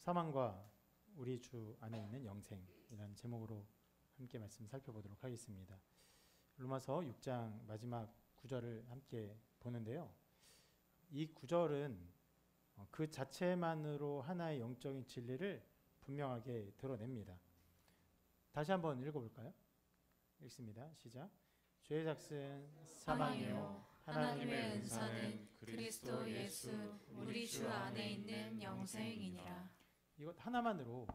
사망과 우리 주 안에 있는 영생이라는 제목으로 함께 말씀 살펴보도록 하겠습니다. 로마서 6장 마지막 구절을 함께 보는데요. 이 구절은 그 자체만으로 하나의 영적인 진리를 분명하게 드러냅니다. 다시 한번 읽어볼까요? 읽습니다. 시작. 죄의 삭은 사망이요 하나님의 은사는 그리스도 예수 우리 주 안에 있는 영생이니라. 이것 하나만으로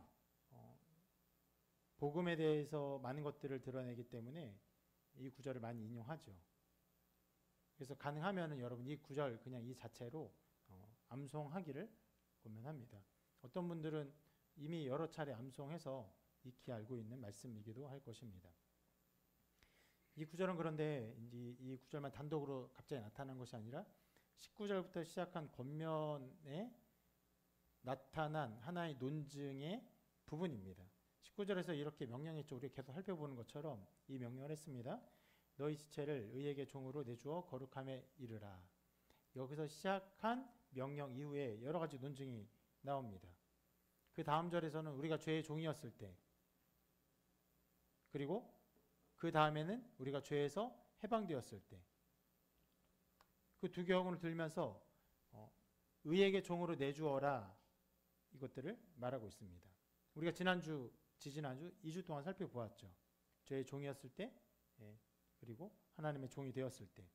복음에 대해서 많은 것들을 드러내기 때문에 이 구절을 많이 인용하죠. 그래서 가능하면 여러분 이 구절 그냥 이 자체로 암송하기를 권면합니다. 어떤 분들은 이미 여러 차례 암송해서 익히 알고 있는 말씀이기도 할 것입니다. 이 구절은 그런데 이 구절만 단독으로 갑자기 나타난 것이 아니라 19절부터 시작한 권면에 나타난 하나의 논증의 부분입니다. 19절에서 이렇게 명령했죠. 우리 계속 살펴보는 것처럼 이 명령을 했습니다. 너희 지체를 의에게 종으로 내주어 거룩함에 이르라. 여기서 시작한 명령 이후에 여러 가지 논증이 나옵니다. 그 다음 절에서는 우리가 죄의 종이었을 때, 그리고 그 다음에는 우리가 죄에서 해방되었을 때, 그 두 경우를 들면서 의에게 종으로 내주어라 이것들을 말하고 있습니다. 우리가 지난주, 지지난주 2주 동안 살펴보았죠. 죄의 종이었을 때, 그리고 하나님의 종이 되었을 때.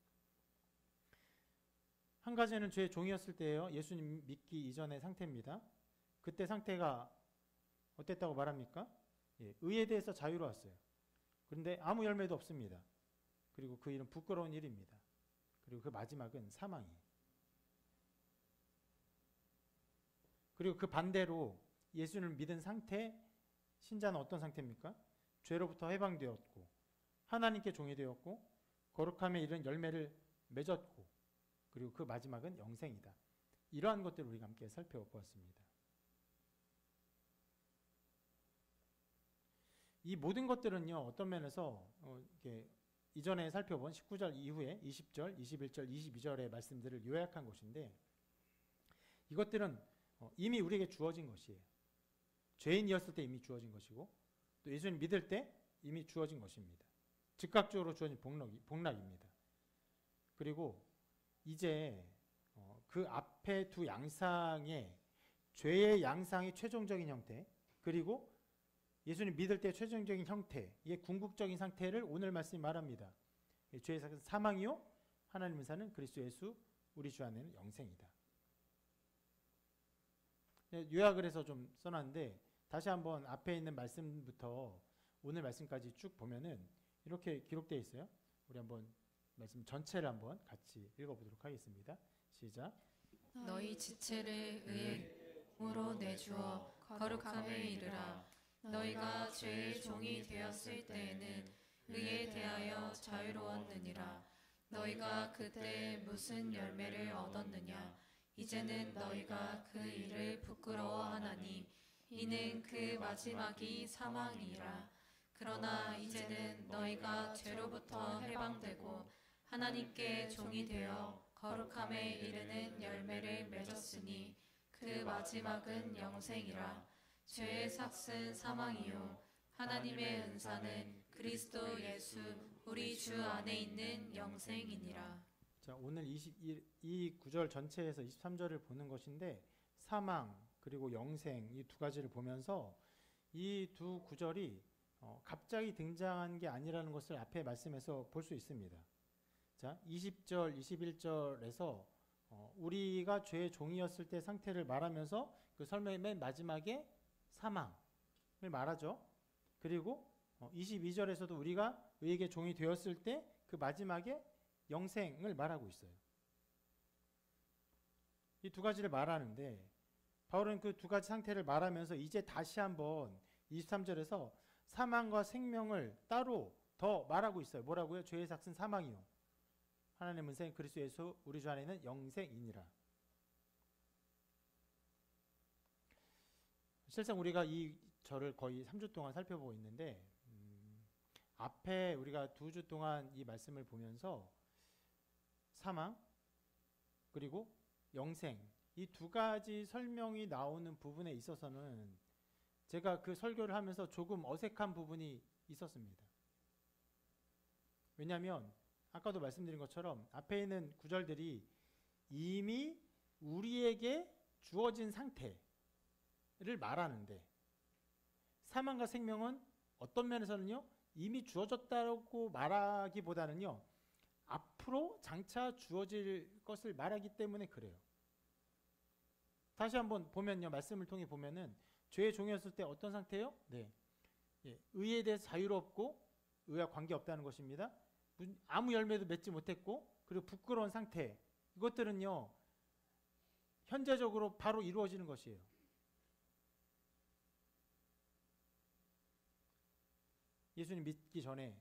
한 가지는 죄의 종이었을 때예요. 예수님 믿기 이전의 상태입니다. 그때 상태가 어땠다고 말합니까? 의에 대해서 자유로웠어요. 그런데 아무 열매도 없습니다. 그리고 그 일은 부끄러운 일입니다. 그리고 그 마지막은 사망이에요. 그리고 그 반대로 예수를 믿은 상태, 신자는 어떤 상태입니까? 죄로부터 해방되었고 하나님께 종이 되었고 거룩함에 이른 열매를 맺었고 그리고 그 마지막은 영생이다. 이러한 것들을 우리가 함께 살펴보았습니다. 이 모든 것들은요, 어떤 면에서 이렇게 이전에 살펴본 19절 이후에 20절, 21절, 22절의 말씀들을 요약한 것인데 이것들은 이미 우리에게 주어진 것이에요. 죄인이었을 때 이미 주어진 것이고 또 예수님 믿을 때 이미 주어진 것입니다. 즉각적으로 주어진 복락입니다. 그리고 이제 그 앞에 두 양상의 죄의 양상의 최종적인 형태 그리고 예수님 믿을 때 최종적인 형태, 이 궁극적인 상태를 오늘 말씀이 말합니다. 죄의 삭은 사망이요 하나님 은사는 그리스도 예수 우리 주 안에는 영생이다. 요약을 해서 좀 써놨는데 다시 한번 앞에 있는 말씀부터 오늘 말씀까지 쭉 보면은 이렇게 기록되어 있어요. 우리 한번 말씀 전체를 한번 같이 읽어보도록 하겠습니다. 시작. 너희 지체를 의로 내주어 거룩함에 이르라. 너희가 죄의 종이 되었을 때에는 의에 대하여 자유로웠느니라. 너희가 그때 무슨 열매를 얻었느냐. 이제는 너희가 그 일을 부끄러워하나니 이는 그 마지막이 사망이라. 그러나 이제는 너희가 죄로부터 해방되고 하나님께 종이 되어 거룩함에 이르는 열매를 맺었으니 그 마지막은 영생이라. 죄의 삭은 사망이요 하나님의 은사는 그리스도 예수 우리 주 안에 있는 영생이니라. 자, 오늘 이 구절 전체에서 23절을 보는 것인데 사망 그리고 영생 이 두 가지를 보면서 이 두 구절이 갑자기 등장한 게 아니라는 것을 앞에 말씀에서 볼 수 있습니다. 자, 20절, 21절에서 우리가 죄의 종이었을 때 상태를 말하면서 그 설명의 맨 마지막에 사망을 말하죠. 그리고 22절에서도 우리가 의에게 종이 되었을 때 그 마지막에 영생을 말하고 있어요. 이 두 가지를 말하는데 바울은 그 두 가지 상태를 말하면서 이제 다시 한번 23절에서 사망과 생명을 따로 더 말하고 있어요. 뭐라고요? 죄의 삭은 사망이요 하나님의 은사인 그리스도 예수 우리 주 안에는 영생이니라. 실상 우리가 이 절을 거의 3주 동안 살펴보고 있는데 앞에 우리가 2주 동안 이 말씀을 보면서 사망 그리고 영생 이 두 가지 설명이 나오는 부분에 있어서는 제가 그 설교를 하면서 조금 어색한 부분이 있었습니다. 왜냐하면 아까도 말씀드린 것처럼 앞에 있는 구절들이 이미 우리에게 주어진 상태를 말하는데, 사망과 생명은 어떤 면에서는요, 이미 주어졌다고 말하기보다는요, 앞으로 장차 주어질 것을 말하기 때문에 그래요. 다시 한번 보면요, 말씀을 통해 보면은 죄의 종이었을 때 어떤 상태예요? 네, 의에 대해서 자유롭고 의와 관계없다는 것입니다. 아무 열매도 맺지 못했고, 그리고 부끄러운 상태, 이것들은요 현재적으로 바로 이루어지는 것이에요. 예수님 믿기 전에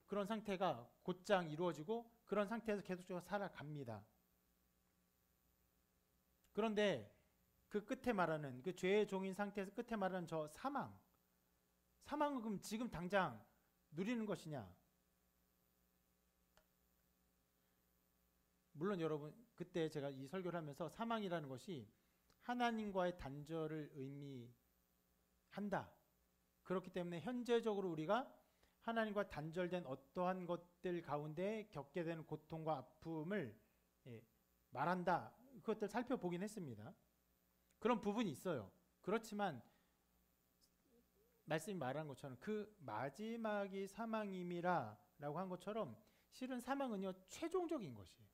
그런 상태가 곧장 이루어지고 그런 상태에서 계속적으로 살아갑니다. 그런데 그 끝에 말하는 그 죄의 종인 상태에서 끝에 말하는 저 사망은 그럼 지금 당장 누리는 것이냐? 물론 여러분, 그때 제가 이 설교를 하면서 사망이라는 것이 하나님과의 단절을 의미한다. 그렇기 때문에 현재적으로 우리가 하나님과 단절된 어떠한 것들 가운데 겪게 되는 고통과 아픔을 말한다. 그것들 살펴보긴 했습니다. 그런 부분이 있어요. 그렇지만 말씀이 말한 것처럼 그 마지막이 사망임이라고 한 것처럼 실은 사망은요 최종적인 것이에요.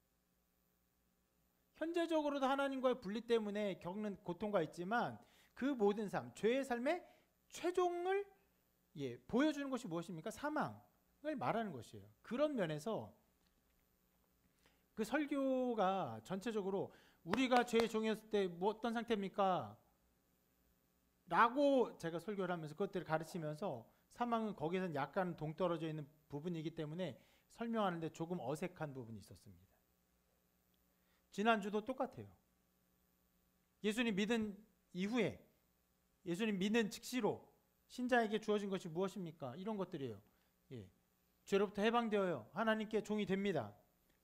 현재적으로도 하나님과의 분리 때문에 겪는 고통가 있지만 그 모든 삶, 죄의 삶의 최종을 보여주는 것이 무엇입니까? 사망을 말하는 것이에요. 그런 면에서 그 설교가 전체적으로 우리가 죄의 종이었을 때 뭐 어떤 상태입니까? 라고 제가 설교를 하면서 그것들을 가르치면서 사망은 거기에서는 약간 동떨어져 있는 부분이기 때문에 설명하는데 조금 어색한 부분이 있었습니다. 지난주도 똑같아요. 예수님 믿은 이후에, 예수님 믿는 즉시로 신자에게 주어진 것이 무엇입니까? 이런 것들이에요. 죄로부터 해방되어요. 하나님께 종이 됩니다.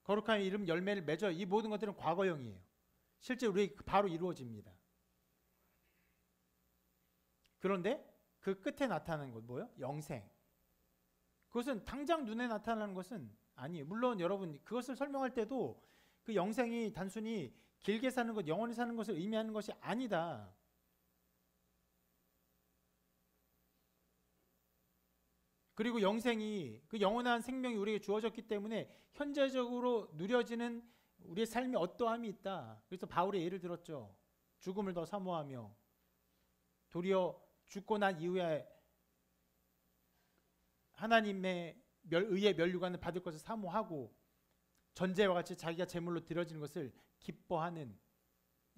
거룩한 이름 열매를 맺어요. 이 모든 것들은 과거형이에요. 실제 우리에게 바로 이루어집니다. 그런데 그 끝에 나타나는 것 뭐예요? 영생. 그것은 당장 눈에 나타나는 것은 아니에요. 물론 여러분 그것을 설명할 때도 그 영생이 단순히 길게 사는 것, 영원히 사는 것을 의미하는 것이 아니다. 그리고 영생이 그 영원한 생명이 우리에게 주어졌기 때문에 현재적으로 누려지는 우리의 삶에 어떠함이 있다. 그래서 바울의 예를 들었죠. 죽음을 더 사모하며 도리어 죽고 난 이후에 하나님의 의의 면류관을 받을 것을 사모하고 전제와 같이 자기가 제물로 드려지는 것을 기뻐하는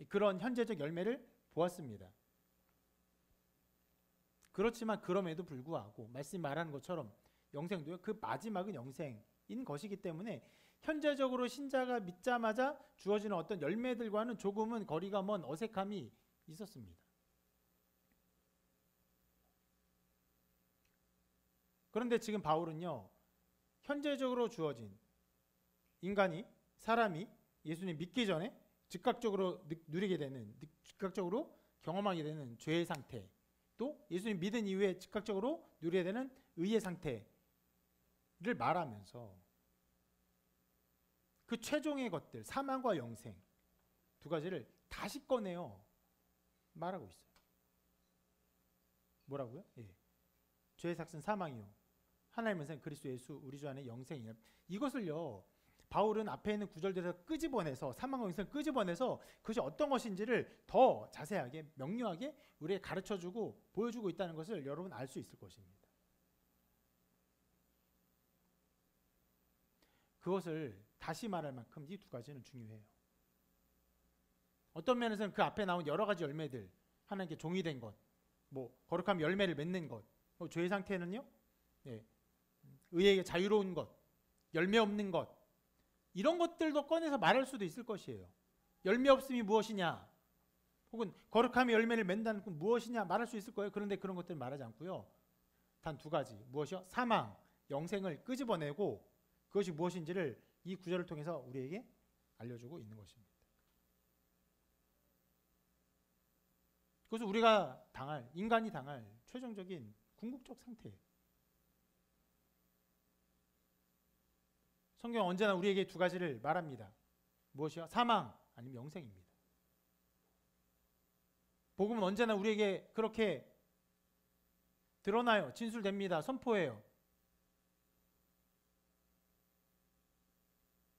그런 현재적 열매를 보았습니다. 그렇지만 그럼에도 불구하고 말씀이 말하는 것처럼 영생도요. 그 마지막은 영생인 것이기 때문에 현재적으로 신자가 믿자마자 주어지는 어떤 열매들과는 조금은 거리가 먼 어색함이 있었습니다. 그런데 지금 바울은요. 현재적으로 주어진 인간이, 사람이 예수님 믿기 전에 즉각적으로 누리게 되는, 즉각적으로 경험하게 되는 죄의 상태, 또 예수님 믿은 이후에 즉각적으로 누리게 되는 의의 상태를 말하면서 그 최종의 것들, 사망과 영생 두 가지를 다시 꺼내어 말하고 있어요. 뭐라고요? 죄의 삭은 사망이요, 하나님의 생 그리스도 예수 우리 주 안에 영생이요. 이것을요 바울은 앞에 있는 구절들에서 끄집어내서 사망과 영생을 끄집어내서 그것이 어떤 것인지를 더 자세하게 명료하게 우리에게 가르쳐주고 보여주고 있다는 것을 여러분 알 수 있을 것입니다. 그것을 다시 말할 만큼 이 두 가지는 중요해요. 어떤 면에서는 그 앞에 나온 여러 가지 열매들, 하나님께 종이 된 것, 뭐 거룩함 열매를 맺는 것, 죄의 상태는요, 의에게 자유로운 것, 열매 없는 것, 이런 것들도 꺼내서 말할 수도 있을 것이에요. 열매 없음이 무엇이냐, 혹은 거룩함의 열매를 맺는다는 건 무엇이냐 말할 수 있을 거예요. 그런데 그런 것들을 말하지 않고요. 단 두 가지, 무엇이요? 사망, 영생을 끄집어내고 그것이 무엇인지를 이 구절을 통해서 우리에게 알려주고 있는 것입니다. 그것은 우리가 당할, 인간이 당할 최종적인 궁극적 상태예요. 성경은 언제나 우리에게 두 가지를 말합니다. 무엇이요? 사망 아니면 영생입니다. 복음은 언제나 우리에게 그렇게 드러나요. 진술됩니다. 선포해요.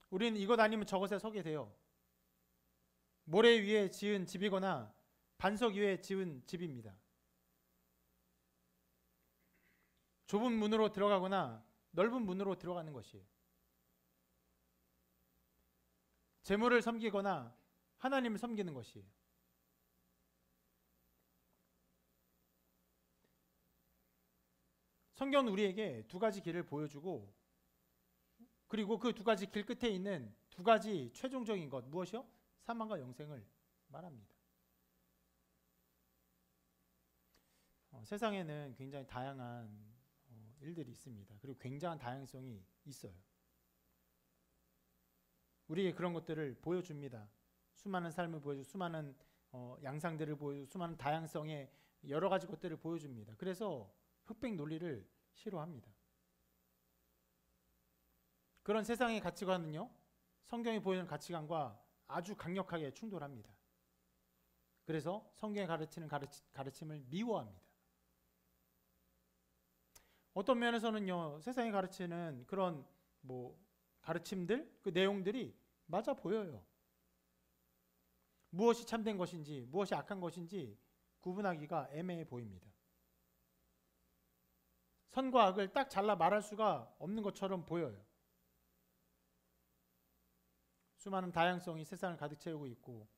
우리는 이것 아니면 저것에 서게 돼요. 모래 위에 지은 집이거나 반석 위에 지은 집입니다. 좁은 문으로 들어가거나 넓은 문으로 들어가는 것이에요. 재물을 섬기거나 하나님을 섬기는 것이에요. 성경은 우리에게 두 가지 길을 보여주고 그리고 그 두 가지 길 끝에 있는 두 가지 최종적인 것 무엇이요? 사망과 영생을 말합니다. 세상에는 굉장히 다양한 일들이 있습니다. 그리고 굉장한 다양성이 있어요. 우리에게 그런 것들을 보여줍니다. 수많은 삶을 보여주고 수많은 양상들을 보여주고 수많은 다양성의 여러 가지 것들을 보여줍니다. 그래서 흑백 논리를 싫어합니다. 그런 세상의 가치관은요, 성경이 보이는 가치관과 아주 강력하게 충돌합니다. 그래서 성경이 가르치는 가르침을 미워합니다. 어떤 면에서는요, 세상이 가르치는 그런 가르침들, 그 내용들이 맞아 보여요. 무엇이 참된 것인지, 무엇이 악한 것인지 구분하기가 애매해 보입니다. 선과 악을 딱 잘라 말할 수가 없는 것처럼 보여요. 수많은 다양성이 세상을 가득 채우고 있고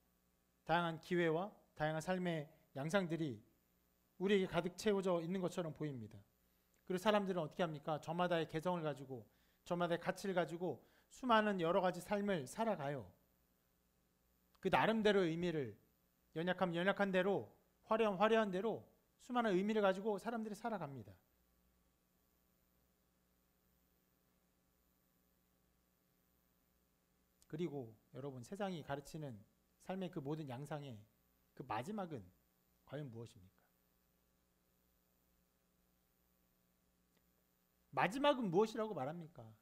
다양한 기회와 다양한 삶의 양상들이 우리에게 가득 채워져 있는 것처럼 보입니다. 그리고 사람들은 어떻게 합니까? 저마다의 개성을 가지고 저마다의 가치를 가지고 수많은 여러 가지 삶을 살아가요. 그 나름대로의 의미를 연약하면 연약한 대로 화려하면 화려한 대로 수많은 의미를 가지고 사람들이 살아갑니다. 그리고 여러분 세상이 가르치는 삶의 그 모든 양상의 그 마지막은 과연 무엇입니까? 마지막은 무엇이라고 말합니까?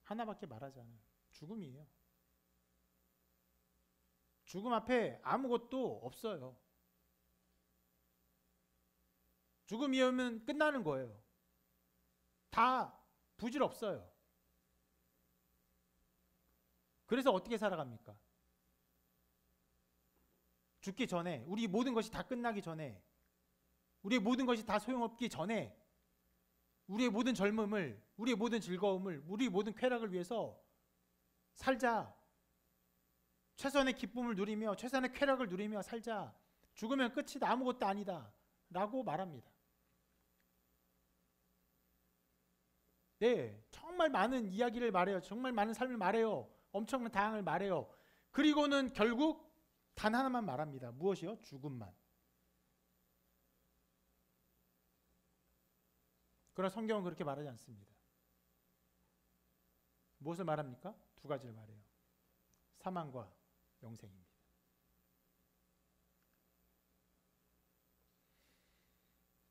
하나밖에 말하지 않아요. 죽음이에요. 죽음 앞에 아무것도 없어요. 죽음이 오면 끝나는 거예요. 다 부질없어요. 그래서 어떻게 살아갑니까? 죽기 전에, 우리 모든 것이 다 끝나기 전에, 우리의 모든 것이 다 소용없기 전에 우리의 모든 젊음을, 우리의 모든 즐거움을, 우리의 모든 쾌락을 위해서 살자. 최선의 기쁨을 누리며 최선의 쾌락을 누리며 살자. 죽으면 끝이다. 아무것도 아니다. 라고 말합니다. 네, 정말 많은 이야기를 말해요. 정말 많은 삶을 말해요. 엄청난 다양을 말해요. 그리고는 결국 단 하나만 말합니다. 무엇이요? 죽음만. 그러나 성경은 그렇게 말하지 않습니다. 무엇을 말합니까? 두 가지를 말해요. 사망과 영생입니다.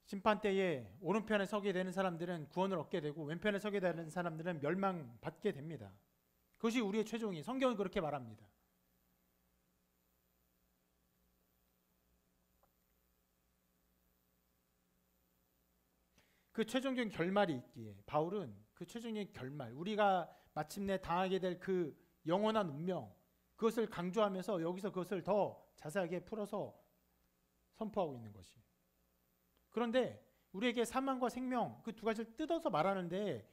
심판 때에 오른편에 서게 되는 사람들은 구원을 얻게 되고 왼편에 서게 되는 사람들은 멸망받게 됩니다. 그것이 우리의 최종이, 성경은 그렇게 말합니다. 그 최종적인 결말이 있기에 바울은 그 최종적인 결말, 우리가 마침내 당하게 될 그 영원한 운명, 그것을 강조하면서 여기서 그것을 더 자세하게 풀어서 선포하고 있는 것이에요. 그런데 우리에게 사망과 생명, 그 두 가지를 뜯어서 말하는데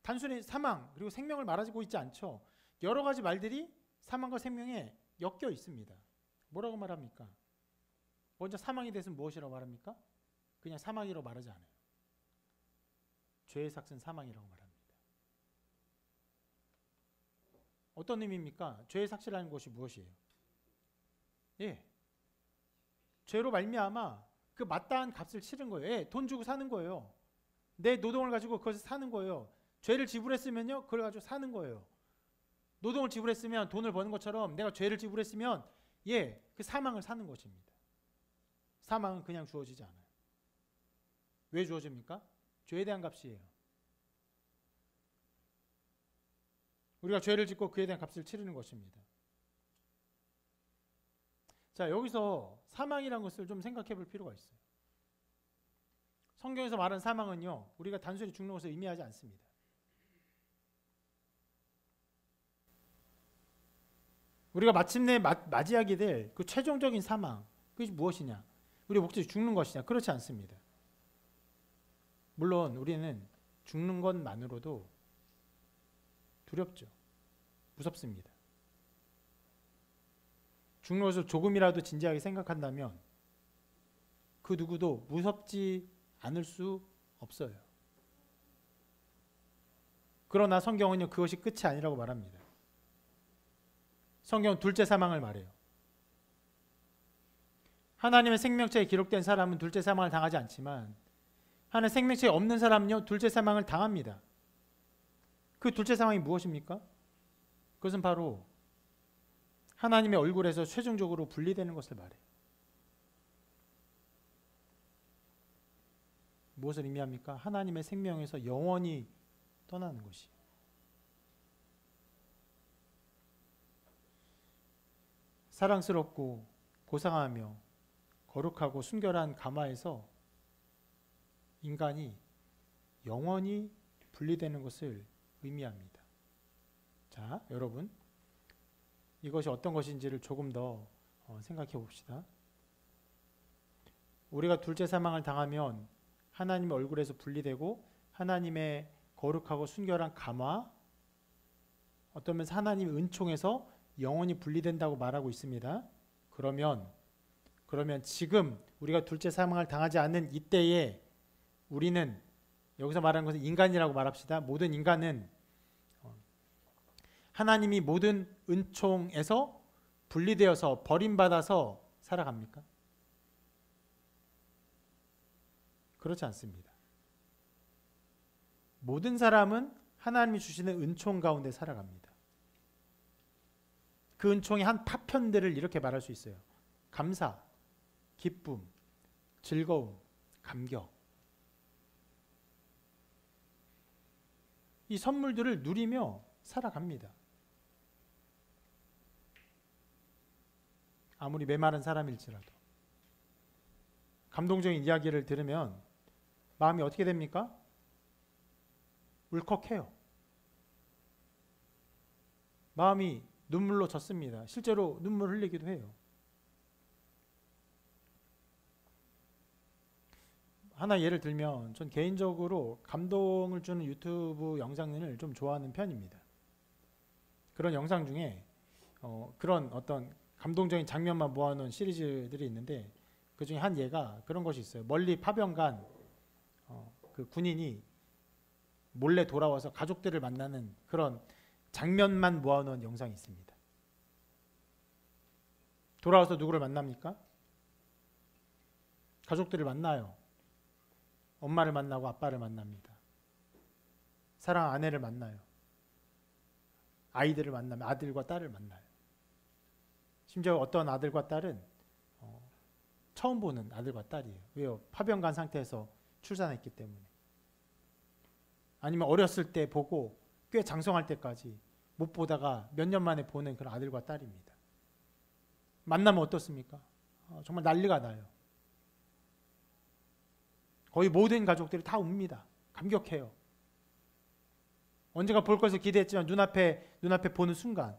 단순히 사망 그리고 생명을 말하고 있지 않죠. 여러 가지 말들이 사망과 생명에 엮여 있습니다. 뭐라고 말합니까? 먼저 사망에 대해서는 무엇이라고 말합니까? 그냥 사망이라고 말하지 않아요. 죄의 삭은 사망이라고 말합니다. 어떤 의미입니까? 죄의 삭이라는 것이 무엇이에요? 예, 죄로 말미암아 그 마땅한 값을 치른 거예요. 예, 돈 주고 사는 거예요. 내 노동을 가지고 그것을 사는 거예요. 죄를 지불했으면요, 그걸 가지고 사는 거예요. 노동을 지불했으면 돈을 버는 것처럼 내가 죄를 지불했으면 그 사망을 사는 것입니다. 사망은 그냥 주어지지 않아요. 왜 주어집니까? 죄에 대한 값이에요. 우리가 죄를 짓고 그에 대한 값을 치르는 것입니다. 자, 여기서 사망이라는 것을 좀 생각해 볼 필요가 있어요. 성경에서 말하는 사망은요, 우리가 단순히 죽는 것을 의미하지 않습니다. 우리가 마침내 맞이하게 될 그 최종적인 사망, 그것이 무엇이냐? 우리의 목적이 죽는 것이냐? 그렇지 않습니다. 물론 우리는 죽는 것만으로도 두렵죠. 무섭습니다. 죽는 것을 조금이라도 진지하게 생각한다면 그 누구도 무섭지 않을 수 없어요. 그러나 성경은요, 그것이 끝이 아니라고 말합니다. 성경은 둘째 사망을 말해요. 하나님의 생명체에 기록된 사람은 둘째 사망을 당하지 않지만 하나님의 생명체에 없는 사람은요, 둘째 사망을 당합니다. 그 둘째 사망이 무엇입니까? 그것은 바로 하나님의 얼굴에서 최종적으로 분리되는 것을 말해요. 무엇을 의미합니까? 하나님의 생명에서 영원히 떠나는 것이. 사랑스럽고 고상하며 거룩하고 순결한 가마에서 인간이 영원히 분리되는 것을 의미합니다. 자, 여러분, 이것이 어떤 것인지를 조금 더 생각해 봅시다. 우리가 둘째 사망을 당하면 하나님의 얼굴에서 분리되고 하나님의 거룩하고 순결한 가마, 어떤 면에서 하나님의 은총에서 영원히 분리된다고 말하고 있습니다. 그러면 지금 우리가 둘째 사망을 당하지 않는 이때에 우리는, 여기서 말하는 것은 인간이라고 말합시다. 모든 인간은 하나님이 모든 은총에서 분리되어서 버림받아서 살아갑니까? 그렇지 않습니다. 모든 사람은 하나님이 주시는 은총 가운데 살아갑니다. 그 은총의 한 파편들을 이렇게 말할 수 있어요. 감사, 기쁨, 즐거움, 감격. 이 선물들을 누리며 살아갑니다. 아무리 메마른 사람일지라도. 감동적인 이야기를 들으면 마음이 어떻게 됩니까? 울컥해요. 마음이 눈물로 젖습니다. 실제로 눈물 흘리기도 해요. 하나 예를 들면 전 개인적으로 감동을 주는 유튜브 영상을 좀 좋아하는 편입니다. 그런 영상 중에 그런 어떤 감동적인 장면만 모아놓은 시리즈들이 있는데 그 중에 한 예가 그런 것이 있어요. 멀리 파병 간 그 군인이 몰래 돌아와서 가족들을 만나는 그런 장면만 모아놓은 영상이 있습니다. 돌아와서 누구를 만납니까? 가족들을 만나요. 엄마를 만나고 아빠를 만납니다. 사랑하는 아내를 만나요. 아이들을 만나면 아들과 딸을 만나요. 심지어 어떤 아들과 딸은 처음 보는 아들과 딸이에요. 왜요? 파병 간 상태에서 출산했기 때문에. 아니면 어렸을 때 보고 꽤 장성할 때까지 못 보다가 몇 년 만에 보는 그런 아들과 딸입니다. 만나면 어떻습니까? 정말 난리가 나요. 거의 모든 가족들이 다 웁니다. 감격해요. 언젠가 볼 것을 기대했지만 눈앞에 보는 순간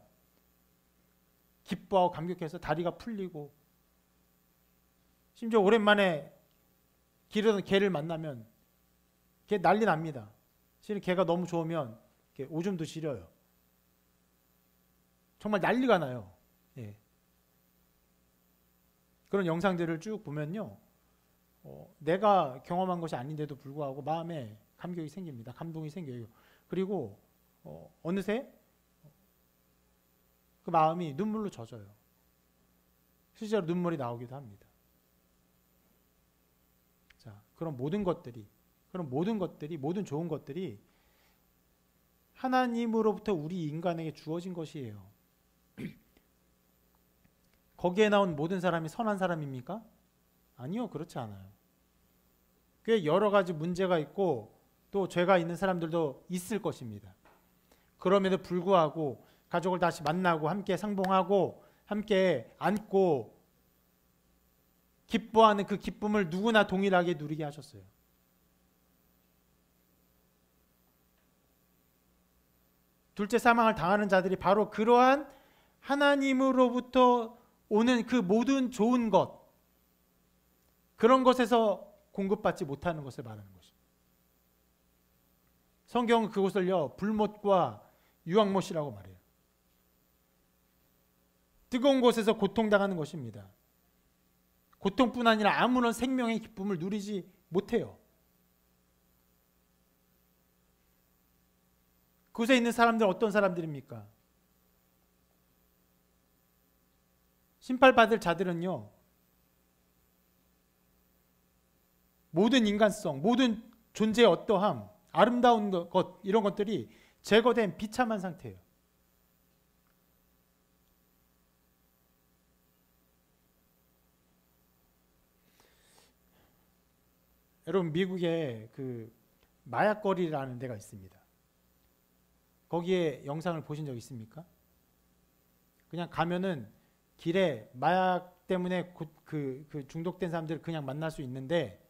기뻐하고 감격해서 다리가 풀리고, 심지어 오랜만에 기르던 개를 만나면 개 난리 납니다. 실은 개가 너무 좋으면 오줌도 지려요. 정말 난리가 나요. 예. 그런 영상들을 쭉 보면요, 내가 경험한 것이 아닌데도 불구하고 마음에 감격이 생깁니다. 감동이 생겨요. 그리고 어느새 그 마음이 눈물로 젖어요. 실제로 눈물이 나오기도 합니다. 자, 그런 모든 좋은 것들이 하나님으로부터 우리 인간에게 주어진 것이에요. 거기에 나온 모든 사람이 선한 사람입니까? 아니요, 그렇지 않아요. 꽤 여러 가지 문제가 있고 또 죄가 있는 사람들도 있을 것입니다. 그럼에도 불구하고 가족을 다시 만나고 함께 상봉하고 함께 안고 기뻐하는 그 기쁨을 누구나 동일하게 누리게 하셨어요. 둘째 사망을 당하는 자들이 바로 그러한 하나님으로부터 오는 그 모든 좋은 것, 그런 것에서 공급받지 못하는 것을 말하는 것입니다. 성경은 그것을요, 불못과 유황못이라고 말해요. 뜨거운 곳에서 고통당하는 것입니다. 고통뿐 아니라 아무런 생명의 기쁨을 누리지 못해요. 그곳에 있는 사람들은 어떤 사람들입니까? 심판받을 자들은요, 모든 인간성, 모든 존재의 어떠함, 아름다운 것, 이런 것들이 제거된 비참한 상태예요. 여러분, 미국에 그 마약거리라는 데가 있습니다. 거기에 영상을 보신 적 있습니까? 그냥 가면은 길에 마약 때문에 그 중독된 사람들을 그냥 만날 수 있는데,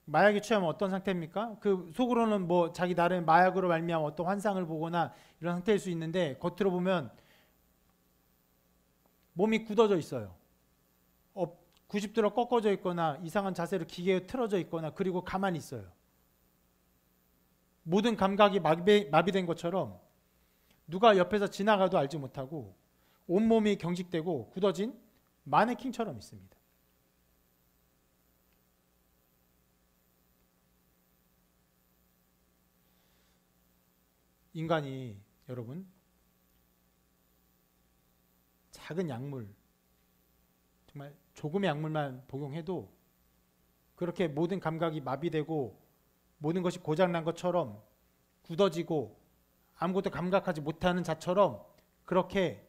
마약에 취하면 어떤 상태입니까? 그 속으로는 뭐 자기 나름의 마약으로 말미암아 어떤 환상을 보거나 이런 상태일 수 있는데, 겉으로 보면 몸이 굳어져 있어요. 90도로 꺾어져 있거나 이상한 자세로 기계에 틀어져 있거나, 그리고 가만히 있어요. 모든 감각이 마비된 것처럼 누가 옆에서 지나가도 알지 못하고 온몸이 경직되고 굳어진 마네킹처럼 있습니다. 인간이, 여러분, 작은 약물, 정말 조금의 약물만 복용해도 그렇게 모든 감각이 마비되고 모든 것이 고장난 것처럼 굳어지고 아무것도 감각하지 못하는 자처럼, 그렇게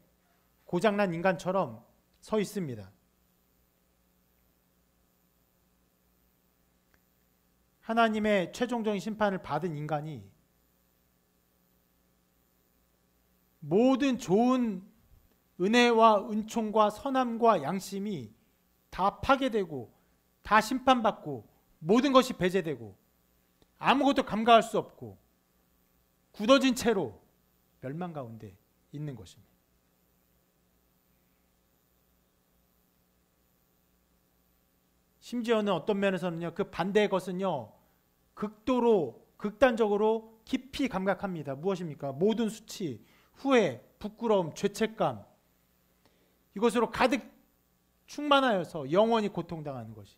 고장난 인간처럼 서 있습니다. 하나님의 최종적인 심판을 받은 인간이 모든 좋은 은혜와 은총과 선함과 양심이 다 파괴되고 다 심판받고 모든 것이 배제되고 아무것도 감각할 수 없고 굳어진 채로 멸망 가운데 있는 것입니다. 심지어는 어떤 면에서는요, 그 반대의 것은요, 극도로 극단적으로 깊이 감각합니다. 무엇입니까? 모든 수치, 후회, 부끄러움, 죄책감, 이것으로 가득 충만하여서 영원히 고통당하는 것이,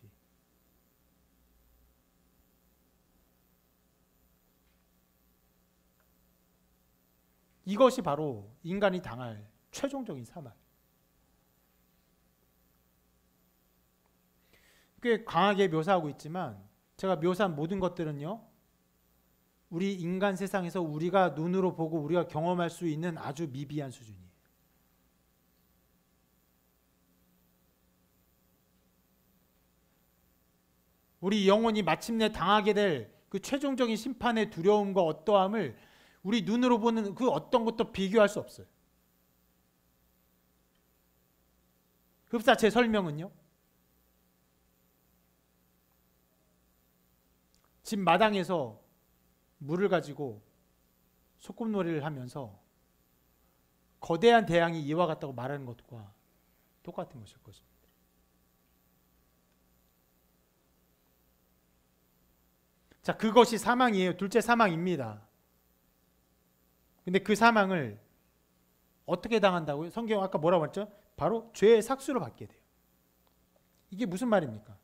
이것이 바로 인간이 당할 최종적인 사망. 꽤 강하게 묘사하고 있지만 제가 묘사한 모든 것들은요, 우리 인간 세상에서 우리가 눈으로 보고 우리가 경험할 수 있는 아주 미비한 수준이에요. 우리 영혼이 마침내 당하게 될 그 최종적인 심판의 두려움과 어떠함을 우리 눈으로 보는 그 어떤 것도 비교할 수 없어요. 흡사 제 설명은요, 집 마당에서 물을 가지고 소꿉놀이를 하면서 거대한 대양이 이와 같다고 말하는 것과 똑같은 것일 것입니다. 자, 그것이 사망이에요. 둘째 사망입니다. 근데 그 사망을 어떻게 당한다고요? 성경 아까 뭐라고 했죠? 바로 죄의 삭수로 받게 돼요. 이게 무슨 말입니까?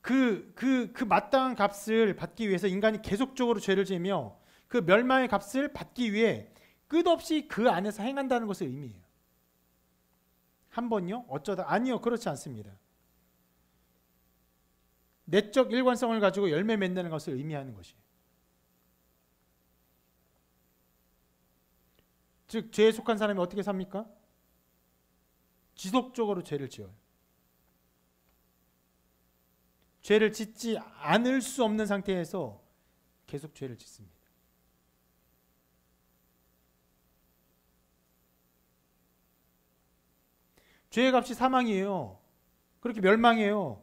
그 마땅한 값을 받기 위해서 인간이 계속적으로 죄를 지으며 그 멸망의 값을 받기 위해 끝없이 그 안에서 행한다는 것을 의미해요. 한 번요? 어쩌다? 아니요, 그렇지 않습니다. 내적 일관성을 가지고 열매 맺는 것을 의미하는 것이에요. 즉 죄에 속한 사람이 어떻게 삽니까? 지속적으로 죄를 지어요. 죄를 짓지 않을 수 없는 상태에서 계속 죄를 짓습니다. 죄의 값이 사망이에요. 그렇게 멸망이에요.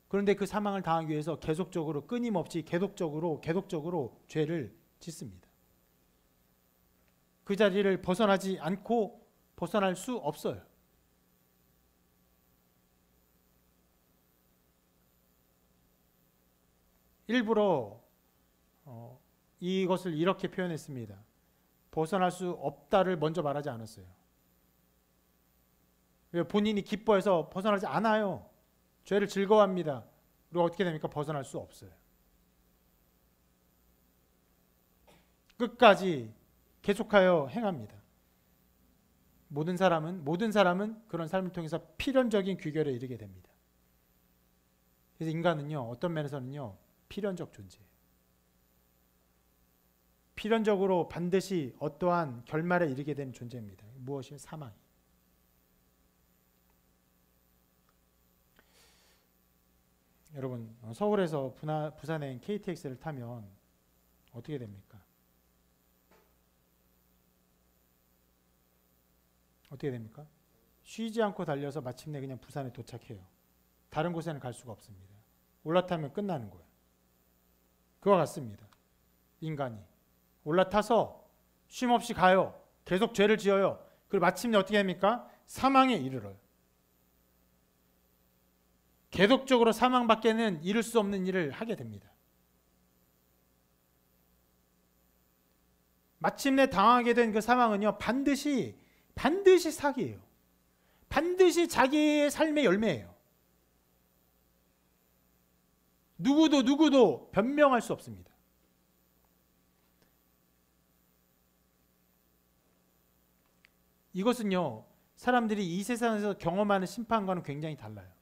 그런데 그 사망을 당하기 위해서 계속적으로 끊임없이 계속적으로 죄를 짓습니다. 그 자리를 벗어나지 않고 벗어날 수 없어요. 일부러 이것을 이렇게 표현했습니다. 벗어날 수 없다를 먼저 말하지 않았어요. 본인이 기뻐해서 벗어나지 않아요. 죄를 즐거워합니다. 그리고 어떻게 됩니까? 벗어날 수 없어요. 끝까지 계속하여 행합니다. 모든 사람은 그런 삶을 통해서 필연적인 귀결에 이르게 됩니다. 그래서 인간은요, 어떤 면에서는요, 필연적 존재예요. 필연적으로 반드시 어떠한 결말에 이르게 되는 존재입니다. 무엇이? 사망이. 여러분, 서울에서 부산행 KTX를 타면 어떻게 됩니까? 어떻게 됩니까? 쉬지 않고 달려서 마침내 그냥 부산에 도착해요. 다른 곳에는 갈 수가 없습니다. 올라타면 끝나는 거예요. 그와 같습니다. 인간이 올라타서 쉼없이 가요. 계속 죄를 지어요. 그리고 마침내 어떻게 됩니까? 사망에 이르러요. 계속적으로 사망밖에는 이룰 수 없는 일을 하게 됩니다. 마침내 당하게 된 그 사망은요, 반드시 사기예요. 반드시 자기의 삶의 열매예요. 누구도 변명할 수 없습니다. 이것은요, 사람들이 이 세상에서 경험하는 심판과는 굉장히 달라요.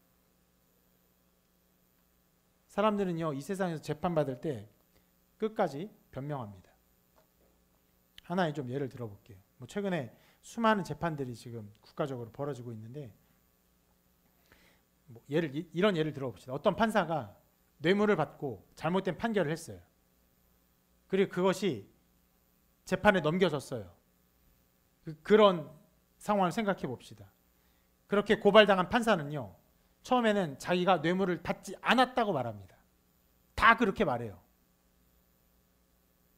사람들은요, 이 세상에서 재판받을 때 끝까지 변명합니다. 하나의 좀 예를 들어볼게요. 최근에 수많은 재판들이 지금 국가적으로 벌어지고 있는데, 이런 예를 들어봅시다. 어떤 판사가 뇌물을 받고 잘못된 판결을 했어요. 그리고 그것이 재판에 넘겨졌어요. 그런 상황을 생각해 봅시다. 그렇게 고발당한 판사는요, 처음에는 자기가 뇌물을 받지 않았다고 말합니다. 다 그렇게 말해요.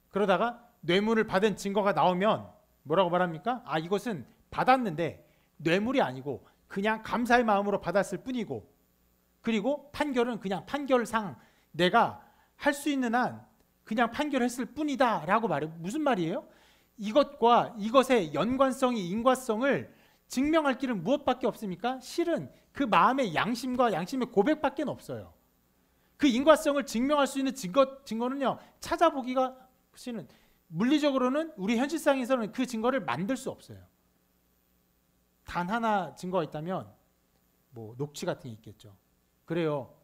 그러다가 뇌물을 받은 증거가 나오면 뭐라고 말합니까? 이것은 받았는데 뇌물이 아니고 그냥 감사의 마음으로 받았을 뿐이고, 그리고 판결은 그냥 판결상 내가 할 수 있는 한 그냥 판결했을 뿐이다 라고 말해요. 무슨 말이에요? 이것과 이것의 연관성이, 인과성을 증명할 길은 무엇밖에 없습니까? 실은 그 마음의 양심과 양심의 고백밖에 없어요. 그 인과성을 증명할 수 있는 증거는요, 찾아보기가 실은 물리적으로는 우리 현실상에서는 그 증거를 만들 수 없어요. 단 하나 증거가 있다면 녹취 같은 게 있겠죠. 그래요.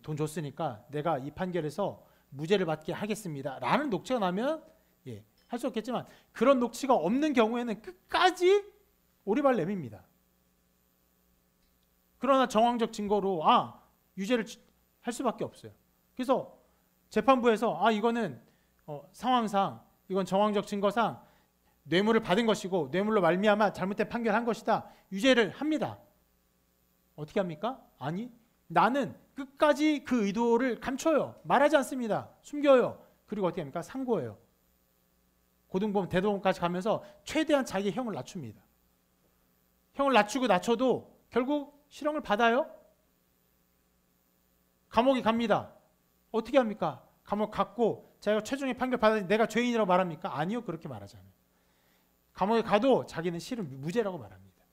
돈 줬으니까 내가 이 판결에서 무죄를 받게 하겠습니다 라는 녹취가 나면 할 수 없겠지만, 그런 녹취가 없는 경우에는 끝까지 오리발 내밉니다. 그러나 정황적 증거로 유죄를 할 수밖에 없어요. 그래서 재판부에서 이거는 상황상, 이건 정황적 증거상 뇌물을 받은 것이고 뇌물로 말미암아 잘못된 판결한 것이다, 유죄를 합니다. 어떻게 합니까? 아니, 나는 끝까지 그 의도를 감춰요. 말하지 않습니다. 숨겨요. 그리고 어떻게 합니까? 상고해요. 고등법원, 대법원까지 가면서 최대한 자기 형을 낮춥니다. 형을 낮춰도 결국 실형을 받아요. 감옥에 갑니다. 어떻게 합니까? 감옥 갔고 자기가 최종의 판결 받았는데 내가 죄인이라고 말합니까? 아니요, 그렇게 말하잖아요. 감옥에 가도 자기는 실은 무죄라고 말합니다.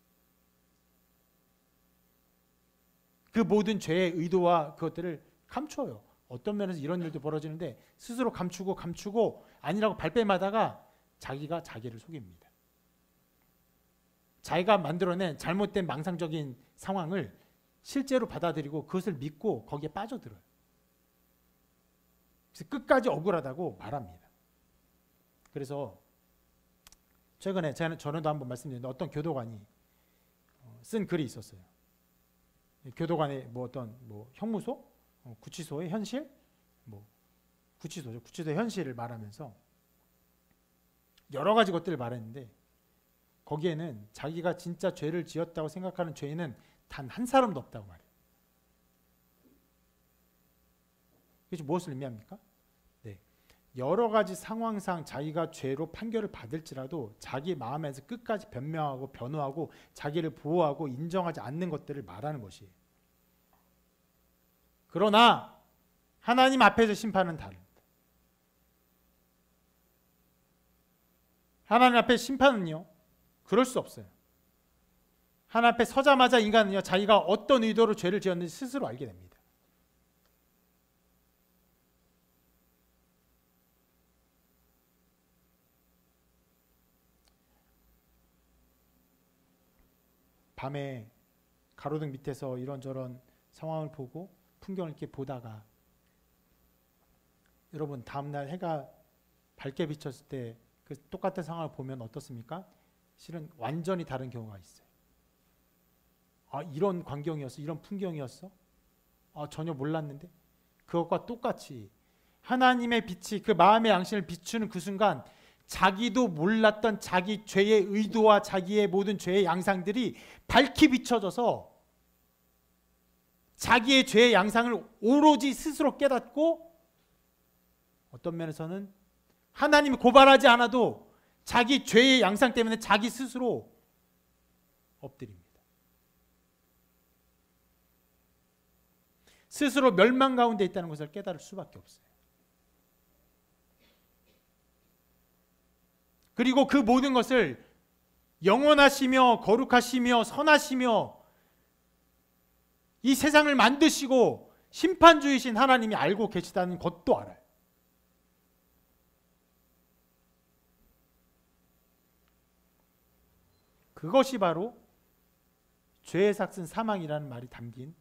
그 모든 죄의 의도와 그것들을 감춰요. 어떤 면에서 이런 일도 벌어지는데 스스로 감추고 아니라고 발뺌하다가 자기가 자기를 속입니다. 자기가 만들어낸 잘못된 망상적인 상황을 실제로 받아들이고 그것을 믿고 거기에 빠져들어요. 그래서 끝까지 억울하다고 말합니다. 그래서 최근에 전에도 한번 말씀드렸는데 어떤 교도관이 쓴 글이 있었어요. 교도관의 어떤 형무소, 구치소의 현실, 구치소죠. 구치소의 현실을 말하면서 여러 가지 것들을 말했는데 거기에는 자기가 진짜 죄를 지었다고 생각하는 죄인은 단 한 사람도 없다고 말해요. 그것이 무엇을 의미합니까? 네. 여러 가지 상황상 자기가 죄로 판결을 받을지라도 자기 마음에서 끝까지 변명하고 변호하고 자기를 보호하고 인정하지 않는 것들을 말하는 것이에요. 그러나 하나님 앞에서 심판은 다릅니다. 하나님 앞에 심판은요, 그럴 수 없어요. 하나님 앞에 서자마자 인간은요, 자기가 어떤 의도로 죄를 지었는지 스스로 알게 됩니다. 밤에 가로등 밑에서 이런저런 상황을 보고 풍경을 이렇게 보다가 여러분 다음날 해가 밝게 비쳤을 때 그 똑같은 상황을 보면 어떻습니까? 실은 완전히 다른 경우가 있어요. 아, 이런 광경이었어? 이런 풍경이었어? 아, 전혀 몰랐는데? 그것과 똑같이 하나님의 빛이 그 마음의 양심을 비추는 그 순간 자기도 몰랐던 자기 죄의 의도와 자기의 모든 죄의 양상들이 밝히 비춰져서 자기의 죄의 양상을 오로지 스스로 깨닫고 어떤 면에서는 하나님이 고발하지 않아도 자기 죄의 양상 때문에 자기 스스로 엎드립니다. 스스로 멸망 가운데 있다는 것을 깨달을 수밖에 없어요. 그리고 그 모든 것을 영원하시며 거룩하시며 선하시며 이 세상을 만드시고 심판주이신 하나님이 알고 계시다는 것도 알아요. 그것이 바로 죄의 삭슨 사망이라는 말이 담긴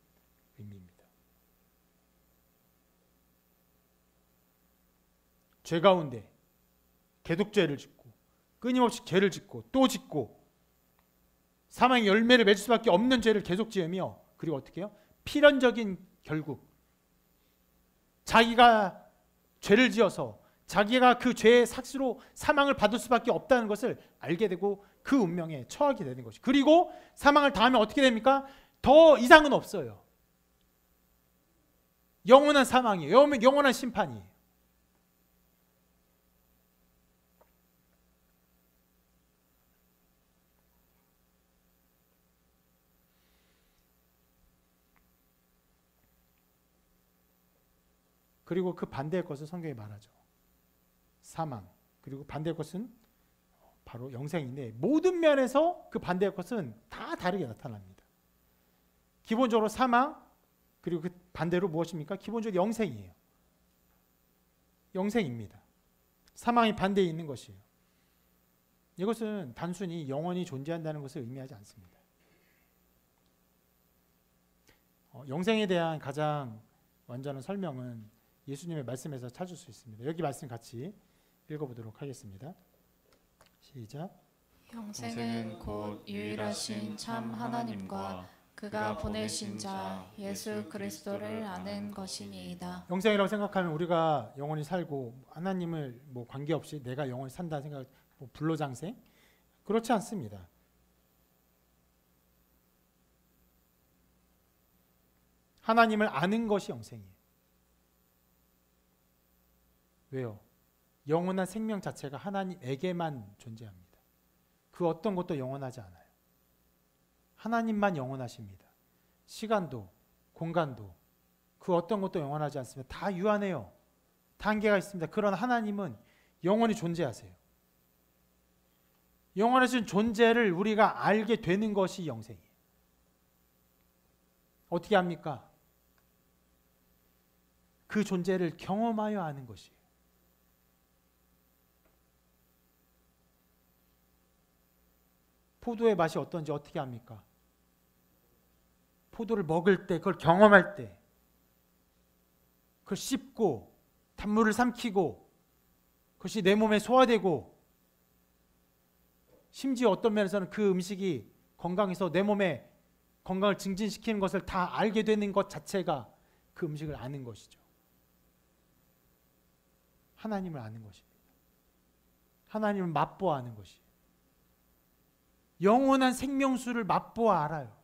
의미입니다. 죄 가운데 계속죄를 짓고 끊임없이 죄를 짓고 또 짓고 사망의 열매를 맺을 수밖에 없는 죄를 계속 지으며 그리고 어떻게 해요? 필연적인 결국 자기가 죄를 지어서 자기가 그 죄의 삭스로 사망을 받을 수밖에 없다는 것을 알게 되고 그 운명에 처하게 되는 것이. 그리고 사망을 당하면 어떻게 됩니까? 더 이상은 없어요. 영원한 사망이에요. 영원한 심판이에요. 그리고 그 반대의 것을 성경이 말하죠. 사망. 그리고 반대의 것은 바로 영생인데 모든 면에서 그 반대의 것은 다 다르게 나타납니다. 기본적으로 사망 그리고 그 반대로 무엇입니까? 기본적으로 영생이에요. 영생입니다. 사망이 반대에 있는 것이에요. 이것은 단순히 영원히 존재한다는 것을 의미하지 않습니다. 영생에 대한 가장 완전한 설명은 예수님의 말씀에서 찾을 수 있습니다. 여기 말씀 같이 읽어보도록 하겠습니다. 시작. 영생은 곧 유일하신 참 하나님과 그가 보내신 자 예수 그리스도를 아는 것이니이다. 영생이라고 생각하면 우리가 영원히 살고 하나님을 관계없이 내가 영원히 산다는 생각, 불로장생? 그렇지 않습니다. 하나님을 아는 것이 영생이에요. 왜요? 영원한 생명 자체가 하나님에게만 존재합니다. 그 어떤 것도 영원하지 않아요. 하나님만 영원하십니다. 시간도 공간도 그 어떤 것도 영원하지 않습니다. 다 유한해요. 단계가 있습니다. 그러나 하나님은 영원히 존재하세요. 영원하신 존재를 우리가 알게 되는 것이 영생이에요. 어떻게 합니까? 그 존재를 경험하여 아는 것이에요. 포도의 맛이 어떤지 어떻게 합니까? 포도를 먹을 때, 그걸 경험할 때, 그걸 씹고 단물을 삼키고 그것이 내 몸에 소화되고 심지어 어떤 면에서는 그 음식이 건강해서 내 몸에 건강을 증진시키는 것을 다 알게 되는 것 자체가 그 음식을 아는 것이죠. 하나님을 아는 것입니다. 하나님을 맛보아 아는 것이에요. 영원한 생명수를 맛보아 알아요.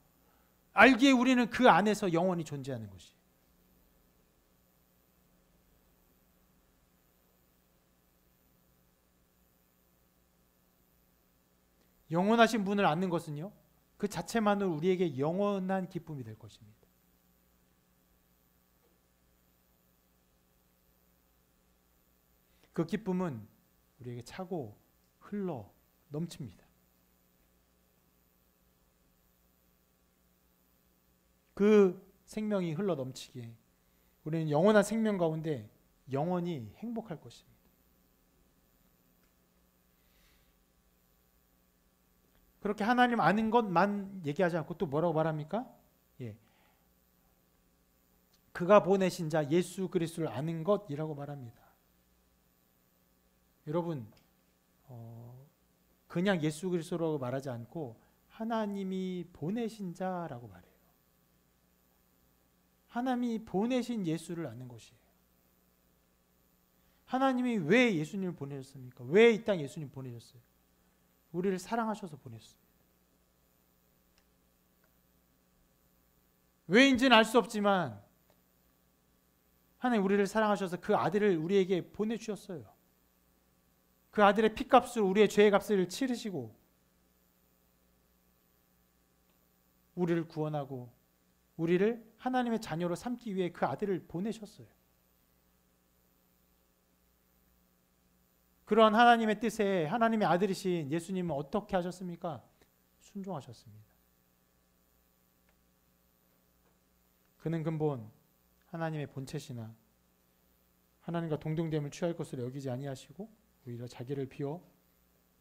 알기에 우리는 그 안에서 영원히 존재하는 것이에요. 영원하신 분을 아는 것은요, 그 자체만으로 우리에게 영원한 기쁨이 될 것입니다. 그 기쁨은 우리에게 차고 흘러 넘칩니다. 그 생명이 흘러 넘치기에 우리는 영원한 생명 가운데 영원히 행복할 것입니다. 그렇게 하나님 아는 것만 얘기하지 않고 또 뭐라고 말합니까? 예. 그가 보내신 자 예수 그리스도를 아는 것이라고 말합니다. 여러분, 그냥 예수 그리스도라고 말하지 않고 하나님이 보내신 자라고 말해요. 하나님이 보내신 예수를 아는 것이에요. 하나님이 왜 예수님을 보내셨습니까? 왜 이 땅에 예수님 보내셨어요? 우리를 사랑하셔서 보냈습니다. 왜인지는 알 수 없지만 하나님 우리를 사랑하셔서 그 아들을 우리에게 보내주셨어요. 그 아들의 피값으로 우리의 죄의 값을 치르시고 우리를 구원하고 우리를 하나님의 자녀로 삼기 위해 그 아들을 보내셨어요. 그러한 하나님의 뜻에 하나님의 아들이신 예수님은 어떻게 하셨습니까? 순종하셨습니다. 그는 근본 하나님의 본체시나 하나님과 동등됨을 취할 것으로 여기지 아니하시고 오히려 자기를 비워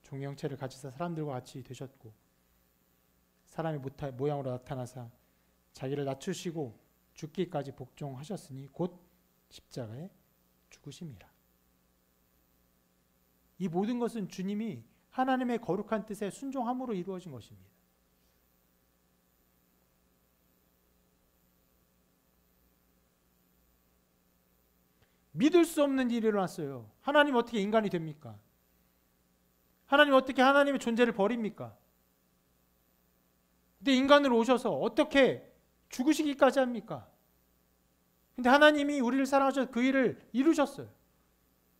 종의 형체를 가지사 사람들과 같이 되셨고 사람의 모양으로 나타나사 자기를 낮추시고 죽기까지 복종하셨으니 곧 십자가에 죽으심이라. 이 모든 것은 주님이 하나님의 거룩한 뜻에 순종함으로 이루어진 것입니다. 믿을 수 없는 일이 일어났어요. 하나님 어떻게 인간이 됩니까? 하나님 어떻게 하나님의 존재를 버립니까? 근데 인간으로 오셔서 어떻게 죽으시기까지 합니까? 근데 하나님이 우리를 사랑하셔서 그 일을 이루셨어요.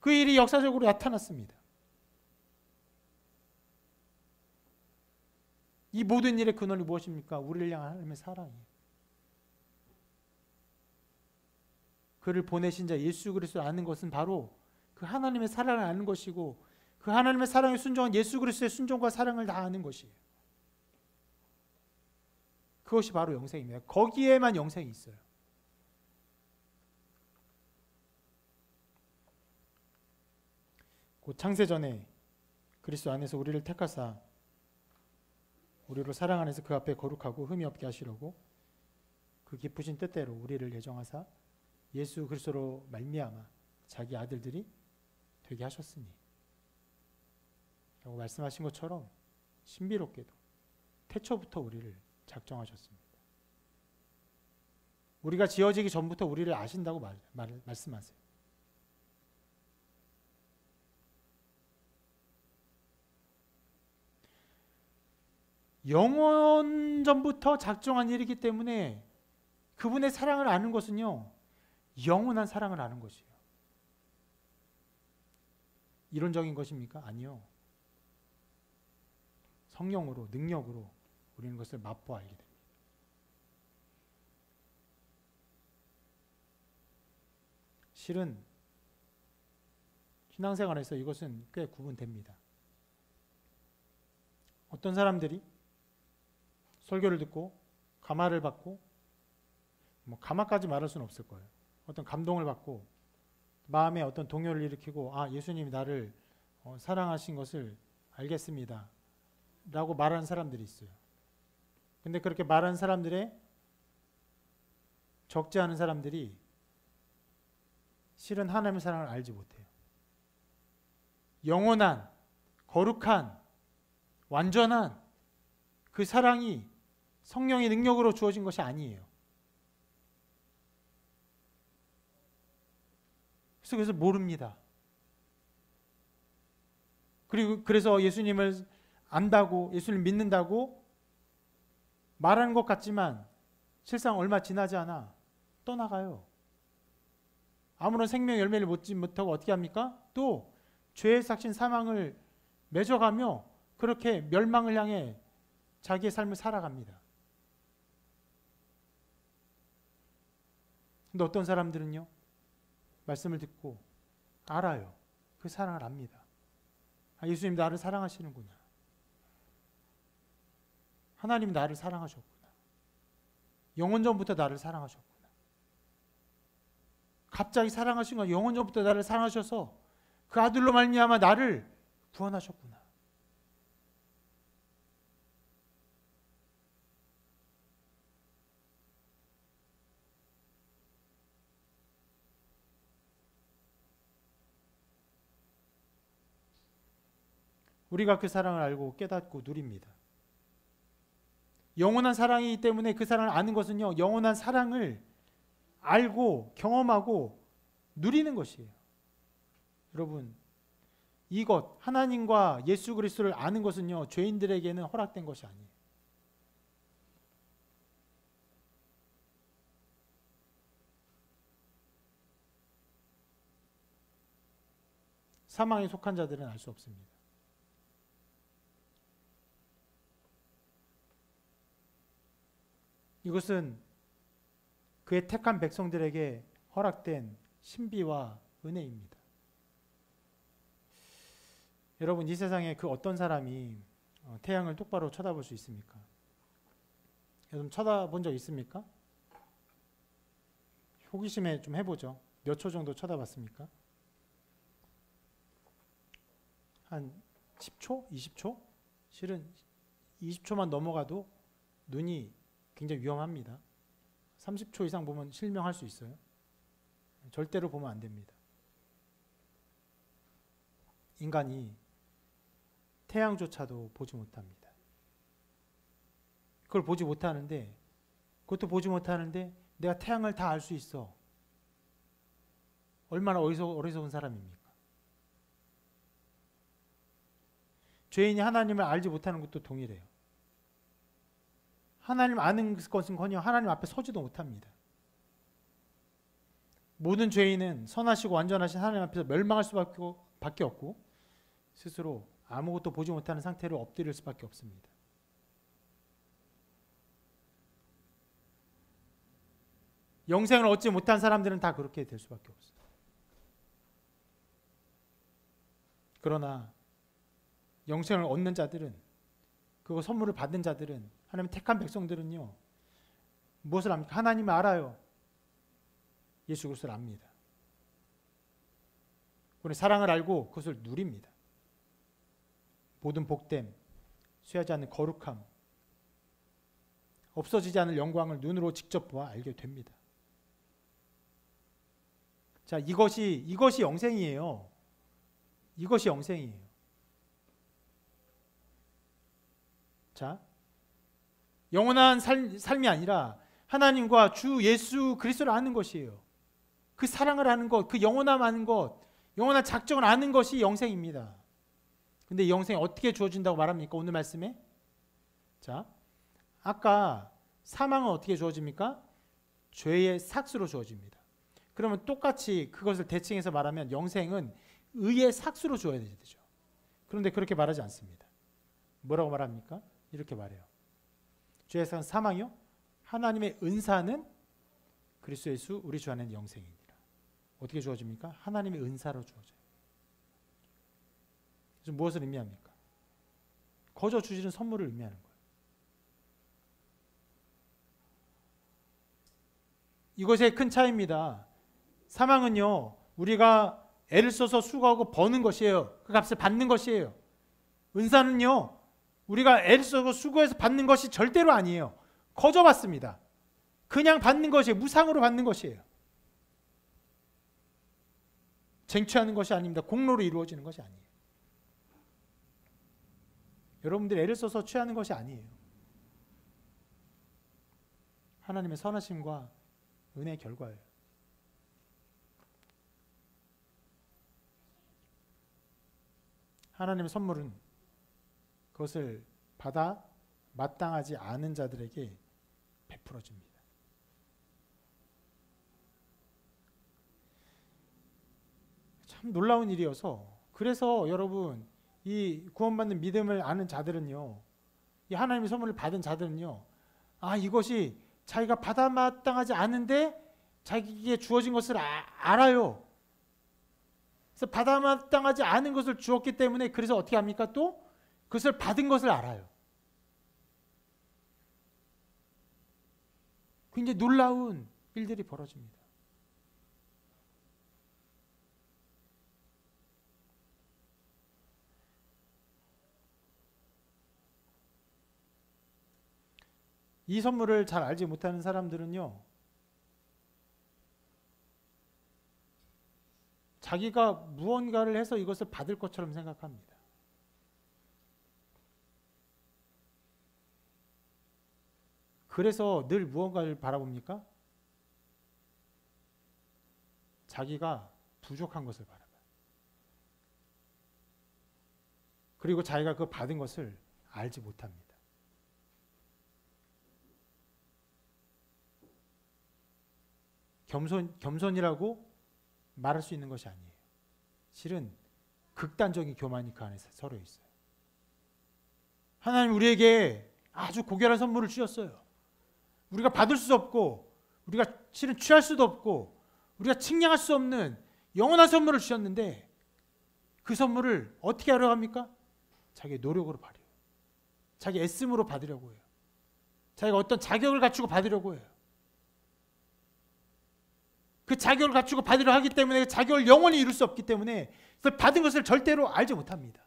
그 일이 역사적으로 나타났습니다. 이 모든 일의 근원이 무엇입니까? 우리를 향한 하나님의 사랑이에요. 그를 보내신 자 예수 그리스도를 아는 것은 바로 그 하나님의 사랑을 아는 것이고 그 하나님의 사랑에 순종한 예수 그리스도의 순종과 사랑을 다 아는 것이에요. 그것이 바로 영생입니다. 거기에만 영생이 있어요. 곧 창세전에 그리스도 안에서 우리를 택하사 우리로 사랑 안에서 그 앞에 거룩하고 흠이 없게 하시려고 그 기쁘신 뜻대로 우리를 예정하사 예수 그리스도로 말미암아 자기 아들들이 되게 하셨으니 라고 말씀하신 것처럼 신비롭게도 태초부터 우리를 작정하셨습니다. 우리가 지어지기 전부터 우리를 아신다고 말씀하세요. 영원 전부터 작정한 일이기 때문에 그분의 사랑을 아는 것은요, 영원한 사랑을 아는 것이에요. 이론적인 것입니까? 아니요. 성령으로, 능력으로 우리는 그것을 맛보아 알게 됩니다. 실은 신앙생활에서 이것은 꽤 구분됩니다. 어떤 사람들이 설교를 듣고 감화를 받고 감화까지 말할 수는 없을 거예요. 어떤 감동을 받고 마음에 어떤 동요를 일으키고 예수님이 나를 사랑하신 것을 알겠습니다 라고 말하는 사람들이 있어요. 근데 그렇게 말하는 사람들의 적지 않은 사람들이 실은 하나님의 사랑을 알지 못해요. 영원한, 거룩한, 완전한 그 사랑이 성령의 능력으로 주어진 것이 아니에요. 그래서 모릅니다. 그리고 그래서 예수님을 안다고, 예수님을 믿는다고 말하는 것 같지만 실상 얼마 지나지 않아 떠나가요. 아무런 생명의 열매를 맺지 못하고 어떻게 합니까? 또 죄의 삭신 사망을 맺어가며 그렇게 멸망을 향해 자기의 삶을 살아갑니다. 근데 어떤 사람들은요, 말씀을 듣고 알아요. 그 사랑을 압니다. 아, 예수님 나를 사랑하시는구나. 하나님 나를 사랑하셨구나. 영원전부터 나를 사랑하셨구나. 갑자기 사랑하신 건 영원전부터 나를 사랑하셔서 그 아들로 말미암아 나를 구원하셨구나. 우리가 그 사랑을 알고 깨닫고 누립니다. 영원한 사랑이기 때문에 그 사랑을 아는 것은요, 영원한 사랑을 알고 경험하고 누리는 것이에요. 여러분, 이것 하나님과 예수 그리스도를 아는 것은요, 죄인들에게는 허락된 것이 아니에요. 사망에 속한 자들은 알 수 없습니다. 이것은 그의 택한 백성들에게 허락된 신비와 은혜입니다. 여러분, 이 세상에 그 어떤 사람이 태양을 똑바로 쳐다볼 수 있습니까? 여러분 쳐다본 적 있습니까? 호기심에 좀 해보죠. 몇 초 정도 쳐다봤습니까? 한 10초? 20초? 실은 20초만 넘어가도 눈이 굉장히 위험합니다. 30초 이상 보면 실명할 수 있어요. 절대로 보면 안 됩니다. 인간이 태양조차도 보지 못합니다. 그걸 보지 못하는데, 그것도 보지 못하는데 내가 태양을 다 알 수 있어. 얼마나 어리석은 사람입니까? 죄인이 하나님을 알지 못하는 것도 동일해요. 하나님 아는 것은커녕 하나님 앞에 서지도 못합니다. 모든 죄인은 선하시고 완전하신 하나님 앞에서 멸망할 수밖에 없고 스스로 아무것도 보지 못하는 상태로 엎드릴 수밖에 없습니다. 영생을 얻지 못한 사람들은 다 그렇게 될 수밖에 없어요. 그러나 영생을 얻는 자들은, 그 선물을 받은 자들은, 하나님 택한 백성들은요, 무엇을 합니까? 하나님을 알아요. 예수 그리스도를 압니다. 우리 사랑을 알고 그것을 누립니다. 모든 복됨, 쇠하지 않는 거룩함, 없어지지 않을 영광을 눈으로 직접 보아 알게 됩니다. 자, 이것이 영생이에요. 이것이 영생이에요. 자, 영원한 삶이 아니라 하나님과 주 예수 그리스도를 아는 것이에요. 그 사랑을 아는 것, 그 영원함 아는 것, 영원한 작정을 아는 것이 영생입니다. 근데 이 영생이 어떻게 주어진다고 말합니까? 오늘 말씀에? 자, 아까 사망은 어떻게 주어집니까? 죄의 삭수로 주어집니다. 그러면 똑같이 그것을 대칭해서 말하면 영생은 의의 삭수로 주어야 되죠. 그런데 그렇게 말하지 않습니다. 뭐라고 말합니까? 이렇게 말해요. 죄의 삭은 사망이요, 하나님의 은사는 그리스도 예수 우리 주 안에는 영생이니라. 어떻게 주어집니까? 하나님의 은사로 주어져요. 그래서 무엇을 의미합니까? 거저 주시는 선물을 의미하는 거예요. 이것의 큰 차이입니다. 사망은요, 우리가 애를 써서 수고하고 버는 것이에요. 그 값을 받는 것이에요. 은사는요, 우리가 애를 써서 수고해서 받는 것이 절대로 아니에요. 거저 받습니다. 그냥 받는 것이에요. 무상으로 받는 것이에요. 쟁취하는 것이 아닙니다. 공로로 이루어지는 것이 아니에요. 여러분들이 애를 써서 취하는 것이 아니에요. 하나님의 선하심과 은혜의 결과예요. 하나님의 선물은 그것을 받아 마땅하지 않은 자들에게 베풀어집니다. 참 놀라운 일이어서, 그래서 여러분, 이 구원받는 믿음을 아는 자들은요, 이 하나님의 선물을 받은 자들은요, 이것이 자기가 받아 마땅하지 않은데 자기에게 주어진 것을 알아요. 그래서 받아 마땅하지 않은 것을 주었기 때문에, 그래서 어떻게 합니까? 또 그것을 받은 것을 알아요. 굉장히 놀라운 일들이 벌어집니다. 이 선물을 잘 알지 못하는 사람들은요, 자기가 무언가를 해서 이것을 받을 것처럼 생각합니다. 그래서 늘 무언가를 바라봅니까? 자기가 부족한 것을 바라봐요. 그리고 자기가 그 받은 것을 알지 못합니다. 겸손이라고 말할 수 있는 것이 아니에요. 실은 극단적인 교만이 그 안에 서로 있어요. 하나님 우리에게 아주 고결한 선물을 주셨어요. 우리가 받을 수 없고, 우리가 실은 취할 수도 없고, 우리가 측량할 수 없는 영원한 선물을 주셨는데, 그 선물을 어떻게 하려고 합니까? 자기의 노력으로 받아요. 자기 애씀으로 받으려고 해요. 자기가 어떤 자격을 갖추고 받으려고 해요. 그 자격을 갖추고 받으려 하기 때문에, 그 자격을 영원히 이룰 수 없기 때문에 그걸 받은 것을 절대로 알지 못합니다.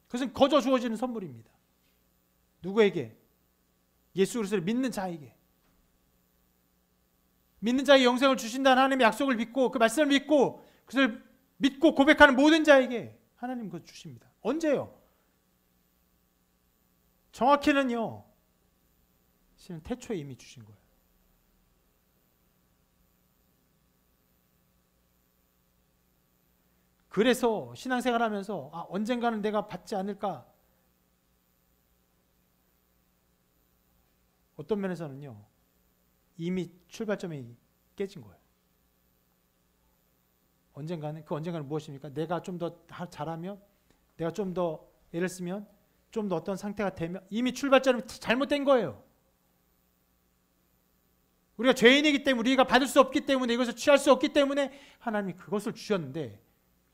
그것은 거저 주어지는 선물입니다. 누구에게? 예수 그리스도를 믿는 자에게. 믿는 자에게 영생을 주신다는 하나님의 약속을 믿고, 그 말씀을 믿고, 그것을 믿고 고백하는 모든 자에게 하나님 그것 주십니다. 언제요? 정확히는요, 실은 태초에 이미 주신 거예요. 그래서 신앙생활 하면서 언젠가는 내가 받지 않을까? 어떤 면에서는요, 이미 출발점이 깨진 거예요. 언젠가는, 그 언젠가는 무엇입니까? 내가 좀 더 잘하면, 내가 좀 더 애를 쓰면, 좀 더 어떤 상태가 되면, 이미 출발점이 잘못된 거예요. 우리가 죄인이기 때문에, 우리가 받을 수 없기 때문에, 이것을 취할 수 없기 때문에 하나님이 그것을 주셨는데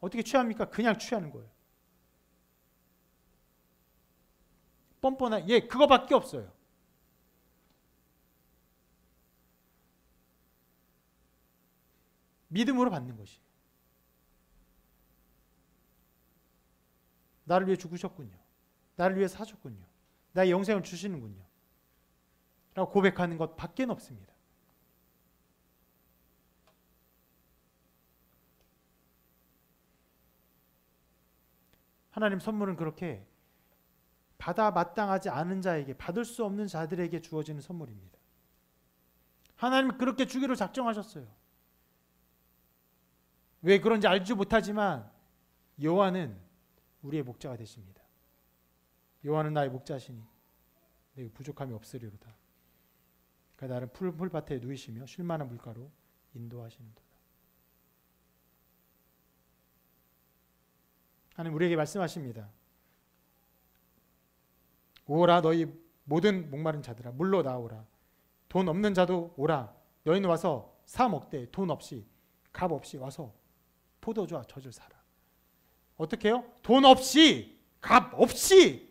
어떻게 취합니까? 그냥 취하는 거예요. 뻔뻔한, 그거밖에 없어요. 믿음으로 받는 것이. 나를 위해 죽으셨군요. 나를 위해 사셨군요. 나의 영생을 주시는군요. 라고 고백하는 것 밖에 없습니다. 하나님 선물은 그렇게 받아 마땅하지 않은 자에게, 받을 수 없는 자들에게 주어지는 선물입니다. 하나님은 그렇게 주기로 작정하셨어요. 왜 그런지 알지 못하지만 여호와는 우리의 목자가 되십니다. 여호와는 나의 목자시니 내게 부족함이 없으리로다. 그가 나를 풀밭에 누이시며 쉴 만한 물가로 인도하시는도다. 하나님 우리에게 말씀하십니다. 오라 너희 모든 목마른 자들아 물로 나오라. 돈 없는 자도 오라. 너희는 와서 사 먹되 돈 없이 값 없이 와서 포도주와 젖을 사라. 어떻게 해요? 돈 없이 값 없이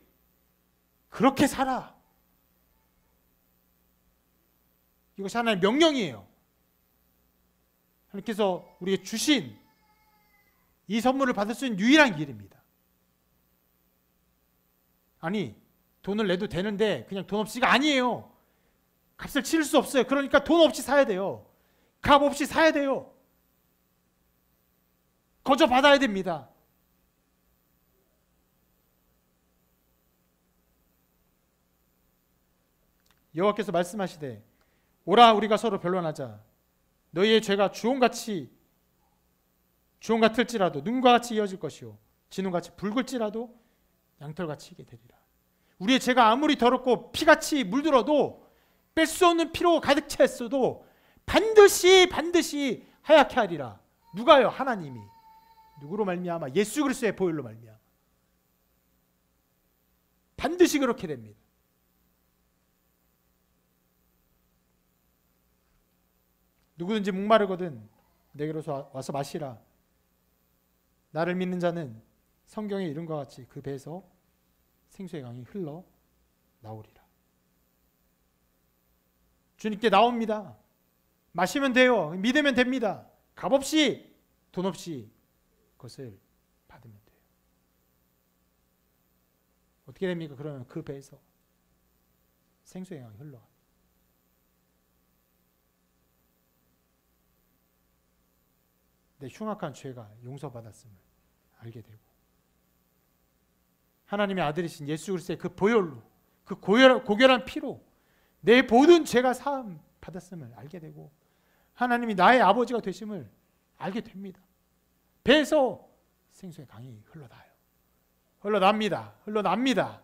그렇게 살아. 이것이 하나님의 명령이에요. 하나님께서 우리에게 주신 이 선물을 받을 수 있는 유일한 길입니다. 아니, 돈을 내도 되는데 그냥 돈 없이가 아니에요. 값을 치를 수 없어요. 그러니까 돈 없이 사야 돼요. 값 없이 사야 돼요. 거저 받아야 됩니다. 여호와께서 말씀하시되 오라 우리가 서로 변론하자. 너희의 죄가 주홍 같을지라도 눈과 같이 이어질 것이요 진홍같이 붉을지라도 양털같이 희게 되리라. 우리의 죄가 아무리 더럽고 피같이 물들어도 뺄 수 없는 피로 가득 찼어도 반드시 하얗게 하리라. 누가요? 하나님이. 누구로 말미암아? 예수 그리스도의 보혈로 말미암아. 반드시 그렇게 됩니다. 누구든지 목마르거든 내게로 와서 마시라. 나를 믿는 자는 성경에 이른 것 같이 그 배에서 생수의 강이 흘러 나오리라. 주님께 나옵니다. 마시면 돼요. 믿으면 됩니다. 값없이 돈 없이 그것을 받으면 돼요. 어떻게 됩니까? 그러면 그 배에서 생수의 강이 흘러갑니다. 내 흉악한 죄가 용서받았음을 알게 되고 하나님의 아들이신 예수 그리스도의 그 보혈로 그 고결한 피로 내 모든 죄가 사함 받았음을 알게 되고 하나님이 나의 아버지가 되심을 알게 됩니다. 배에서 생수의 강이 흘러나요. 흘러납니다.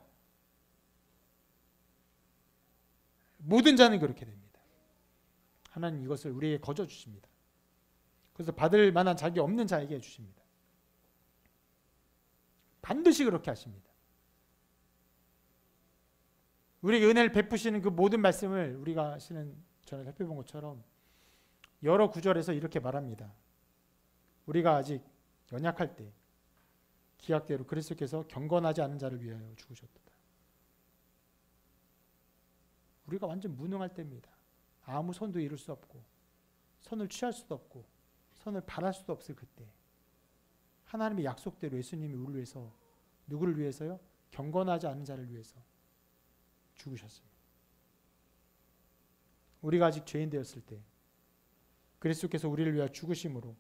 모든 자는 그렇게 됩니다. 하나님 이것을 우리에게 거저 주십니다. 그래서 받을 만한 자격이 없는 자에게 주십니다. 반드시 그렇게 하십니다. 우리에게 은혜를 베푸시는 그 모든 말씀을 우리가 전에 살펴본 것처럼 여러 구절에서 이렇게 말합니다. 우리가 아직 연약할 때 기약대로 그리스도께서 경건하지 않은 자를 위하여 죽으셨도다. 우리가 완전 무능할 때입니다. 아무 선도 이룰 수 없고 선을 취할 수도 없고 선을 바랄 수도 없을 그때 하나님의 약속대로 예수님이 우리를 위해서 누구를 위해서요? 경건하지 않은 자를 위해서 죽으셨습니다. 우리가 아직 죄인 되었을 때 그리스도께서 우리를 위하여 죽으심으로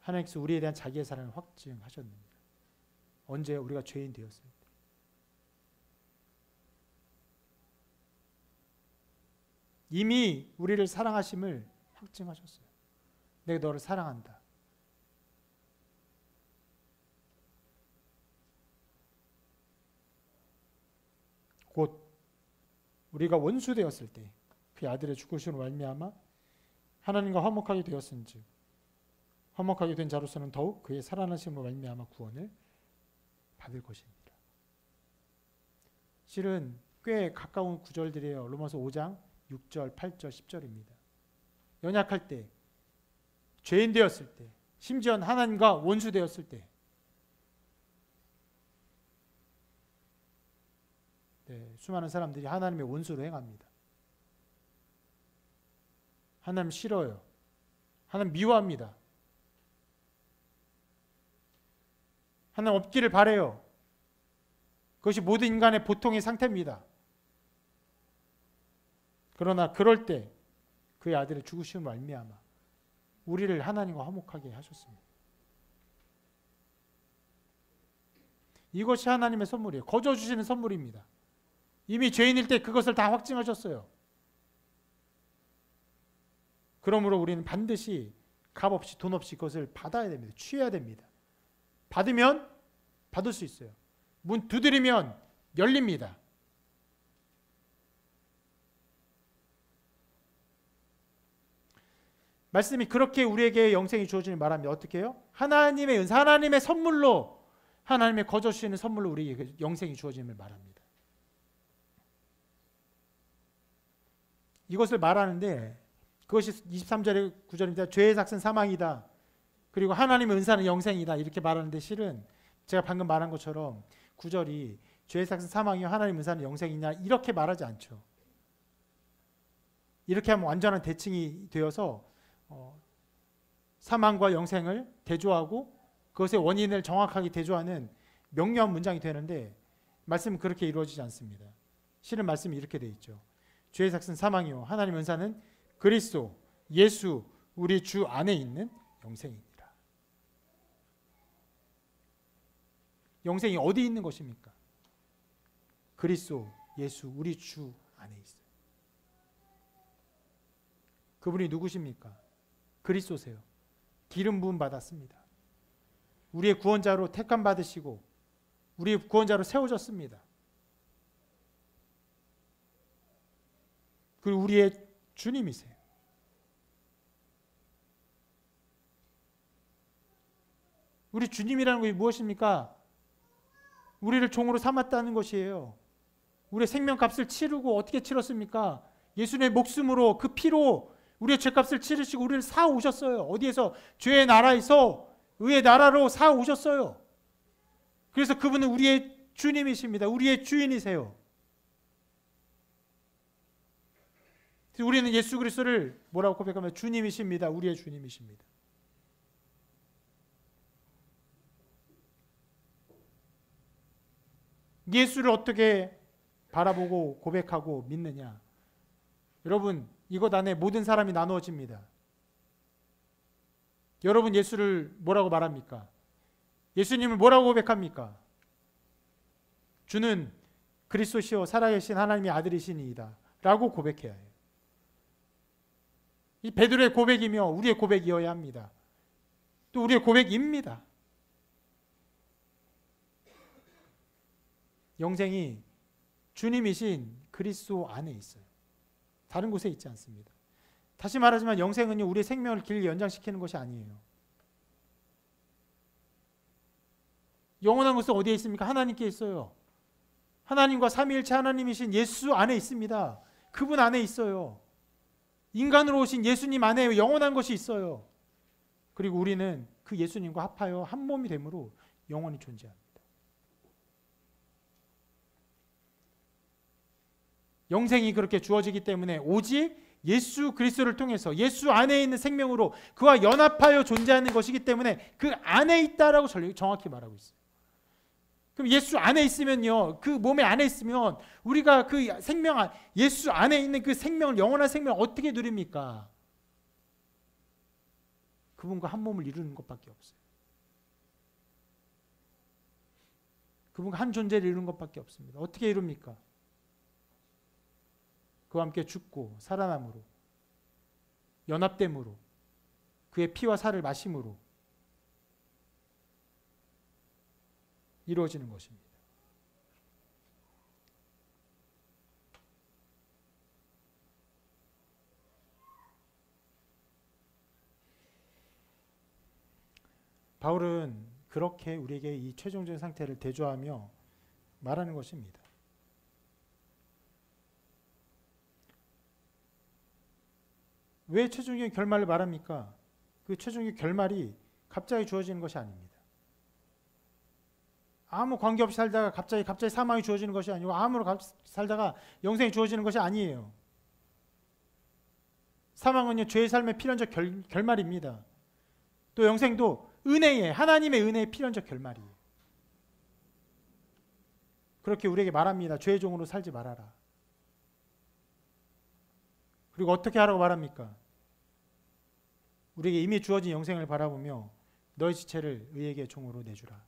하나님께서 우리에 대한 자기의 사랑을 확증하셨습니다. 언제? 우리가 죄인 되었을 때. 이미 우리를 사랑하심을 확증하셨어요. 내가 너를 사랑한다. 곧 우리가 원수 되었을 때 그 아들의 죽으심으로 말미암아 하나님과 화목하게 되었은즉 화목하게 된 자로서는 더욱 그의 살아나심으로 말미암아 구원을 받을 것입니다. 실은 꽤 가까운 구절들이에요. 로마서 5장 6절, 8절, 10절입니다. 연약할 때, 죄인 되었을 때, 심지어 하나님과 원수 되었을 때 수많은 사람들이 하나님의 원수로 행합니다. 하나님 싫어요. 하나님 미워합니다. 하나님 없기를 바라요. 그것이 모든 인간의 보통의 상태입니다. 그러나 그럴 때 그의 아들의 죽으심을 말미암아 우리를 하나님과 화목하게 하셨습니다. 이것이 하나님의 선물이에요. 거저 주시는 선물입니다. 이미 죄인일 때 그것을 다 확증하셨어요. 그러므로 우리는 반드시 값 없이 돈 없이 그것을 받아야 됩니다. 취해야 됩니다. 받으면 받을 수 있어요. 문 두드리면 열립니다. 말씀이 그렇게 우리에게 영생이 주어지는 말합니다. 어떻게 해요? 하나님의 은사, 하나님의 선물로, 하나님의 거저 주시는 선물로 우리에게 영생이 주어짐을 말합니다. 이것을 말하는데 그것이 23절의 9절입니다. 죄의 삭은 사망이다. 그리고 하나님의 은사는 영생이다. 이렇게 말하는데 실은 제가 방금 말한 것처럼 9절이 죄의 삭은 사망이요 하나님의 은사는 영생이냐 이렇게 말하지 않죠. 이렇게 하면 완전한 대칭이 되어서 사망과 영생을 대조하고 그것의 원인을 정확하게 대조하는 명료한 문장이 되는데 말씀은 그렇게 이루어지지 않습니다. 실은 말씀이 이렇게 되어 있죠. 죄의 삭은 사망이요 하나님의 은사는 그리스도 예수 우리 주 안에 있는 영생이니라. 영생이 어디 있는 것입니까? 그리스도 예수 우리 주 안에 있어요. 그분이 누구십니까? 그리스도세요. 기름 부음 받았습니다. 우리의 구원자로 택함 받으시고 우리의 구원자로 세워졌습니다. 그리고 우리의 주님이세요. 우리 주님이라는 것이 무엇입니까? 우리를 종으로 삼았다는 것이에요. 우리의 생명값을 치르고 어떻게 치렀습니까? 예수님의 목숨으로 그 피로 우리의 죄값을 치르시고 우리를 사오셨어요. 어디에서? 죄의 나라에서 의의 나라로 사오셨어요. 그래서 그분은 우리의 주님이십니다. 우리의 주인이세요. 우리는 예수 그리스도를 뭐라고 고백하면 주님이십니다. 우리의 주님이십니다. 예수를 어떻게 바라보고 고백하고 믿느냐? 여러분, 이것 안에 모든 사람이 나누어집니다. 여러분 예수를 뭐라고 말합니까? 예수님을 뭐라고 고백합니까? 주는 그리스도시요 살아계신 하나님의 아들이시니이다 라고 고백해야 해요. 이 베드로의 고백이며 우리의 고백이어야 합니다. 또 우리의 고백입니다. 영생이 주님이신 그리스도 안에 있어요. 다른 곳에 있지 않습니다. 다시 말하지만 영생은요, 우리의 생명을 길게 연장시키는 것이 아니에요. 영원한 것은 어디에 있습니까? 하나님께 있어요. 하나님과 삼위일체 하나님이신 예수 안에 있습니다. 그분 안에 있어요. 인간으로 오신 예수님 안에 영원한 것이 있어요. 그리고 우리는 그 예수님과 합하여 한 몸이 됨으로 영원히 존재합니다. 영생이 그렇게 주어지기 때문에 오직 예수 그리스도를 통해서 예수 안에 있는 생명으로 그와 연합하여 존재하는 것이기 때문에 그 안에 있다라고 정확히 말하고 있어요. 그럼 예수 안에 있으면요, 그 몸에 안에 있으면 우리가 그 생명, 예수 안에 있는 그 생명을, 영원한 생명을 어떻게 누립니까? 그분과 한 몸을 이루는 것밖에 없어요. 그분과 한 존재를 이루는 것밖에 없습니다. 어떻게 이룹니까? 그와 함께 죽고 살아남으로, 연합됨으로, 그의 피와 살을 마심으로 이루어지는 것입니다. 바울은 그렇게 우리에게 이 최종적인 상태를 대조하며 말하는 것입니다. 왜 최종적인 결말을 말합니까? 그 최종적인 결말이 갑자기 주어지는 것이 아닙니다. 아무 관계없이 살다가 갑자기 사망이 주어지는 것이 아니고 아무로 살다가 영생이 주어지는 것이 아니에요. 사망은요, 죄의 삶의 필연적 결말입니다. 또 영생도 하나님의 은혜의 필연적 결말이에요. 그렇게 우리에게 말합니다. 죄의 종으로 살지 말아라. 그리고 어떻게 하라고 말합니까? 우리에게 이미 주어진 영생을 바라보며 너의 지체를 의에게 종으로 내주라.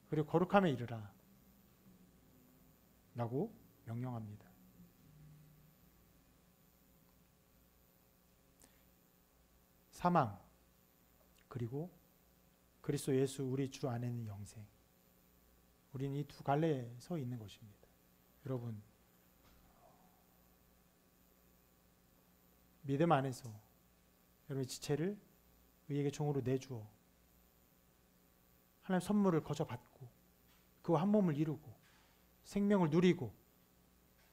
그리고 거룩함에 이르라. 라고 명령합니다. 사망, 그리고 그리스도 예수 우리 주 안에 있는 영생. 우리는 이 두 갈래에 서 있는 것입니다. 여러분, 믿음 안에서 여러분의 지체를 의에게 종으로 내주어 하나님의 선물을 거저 받고 그와 한 몸을 이루고 생명을 누리고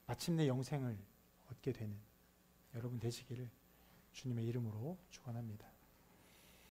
마침내 영생을 얻게 되는 여러분 되시기를 주님의 이름으로 축원합니다.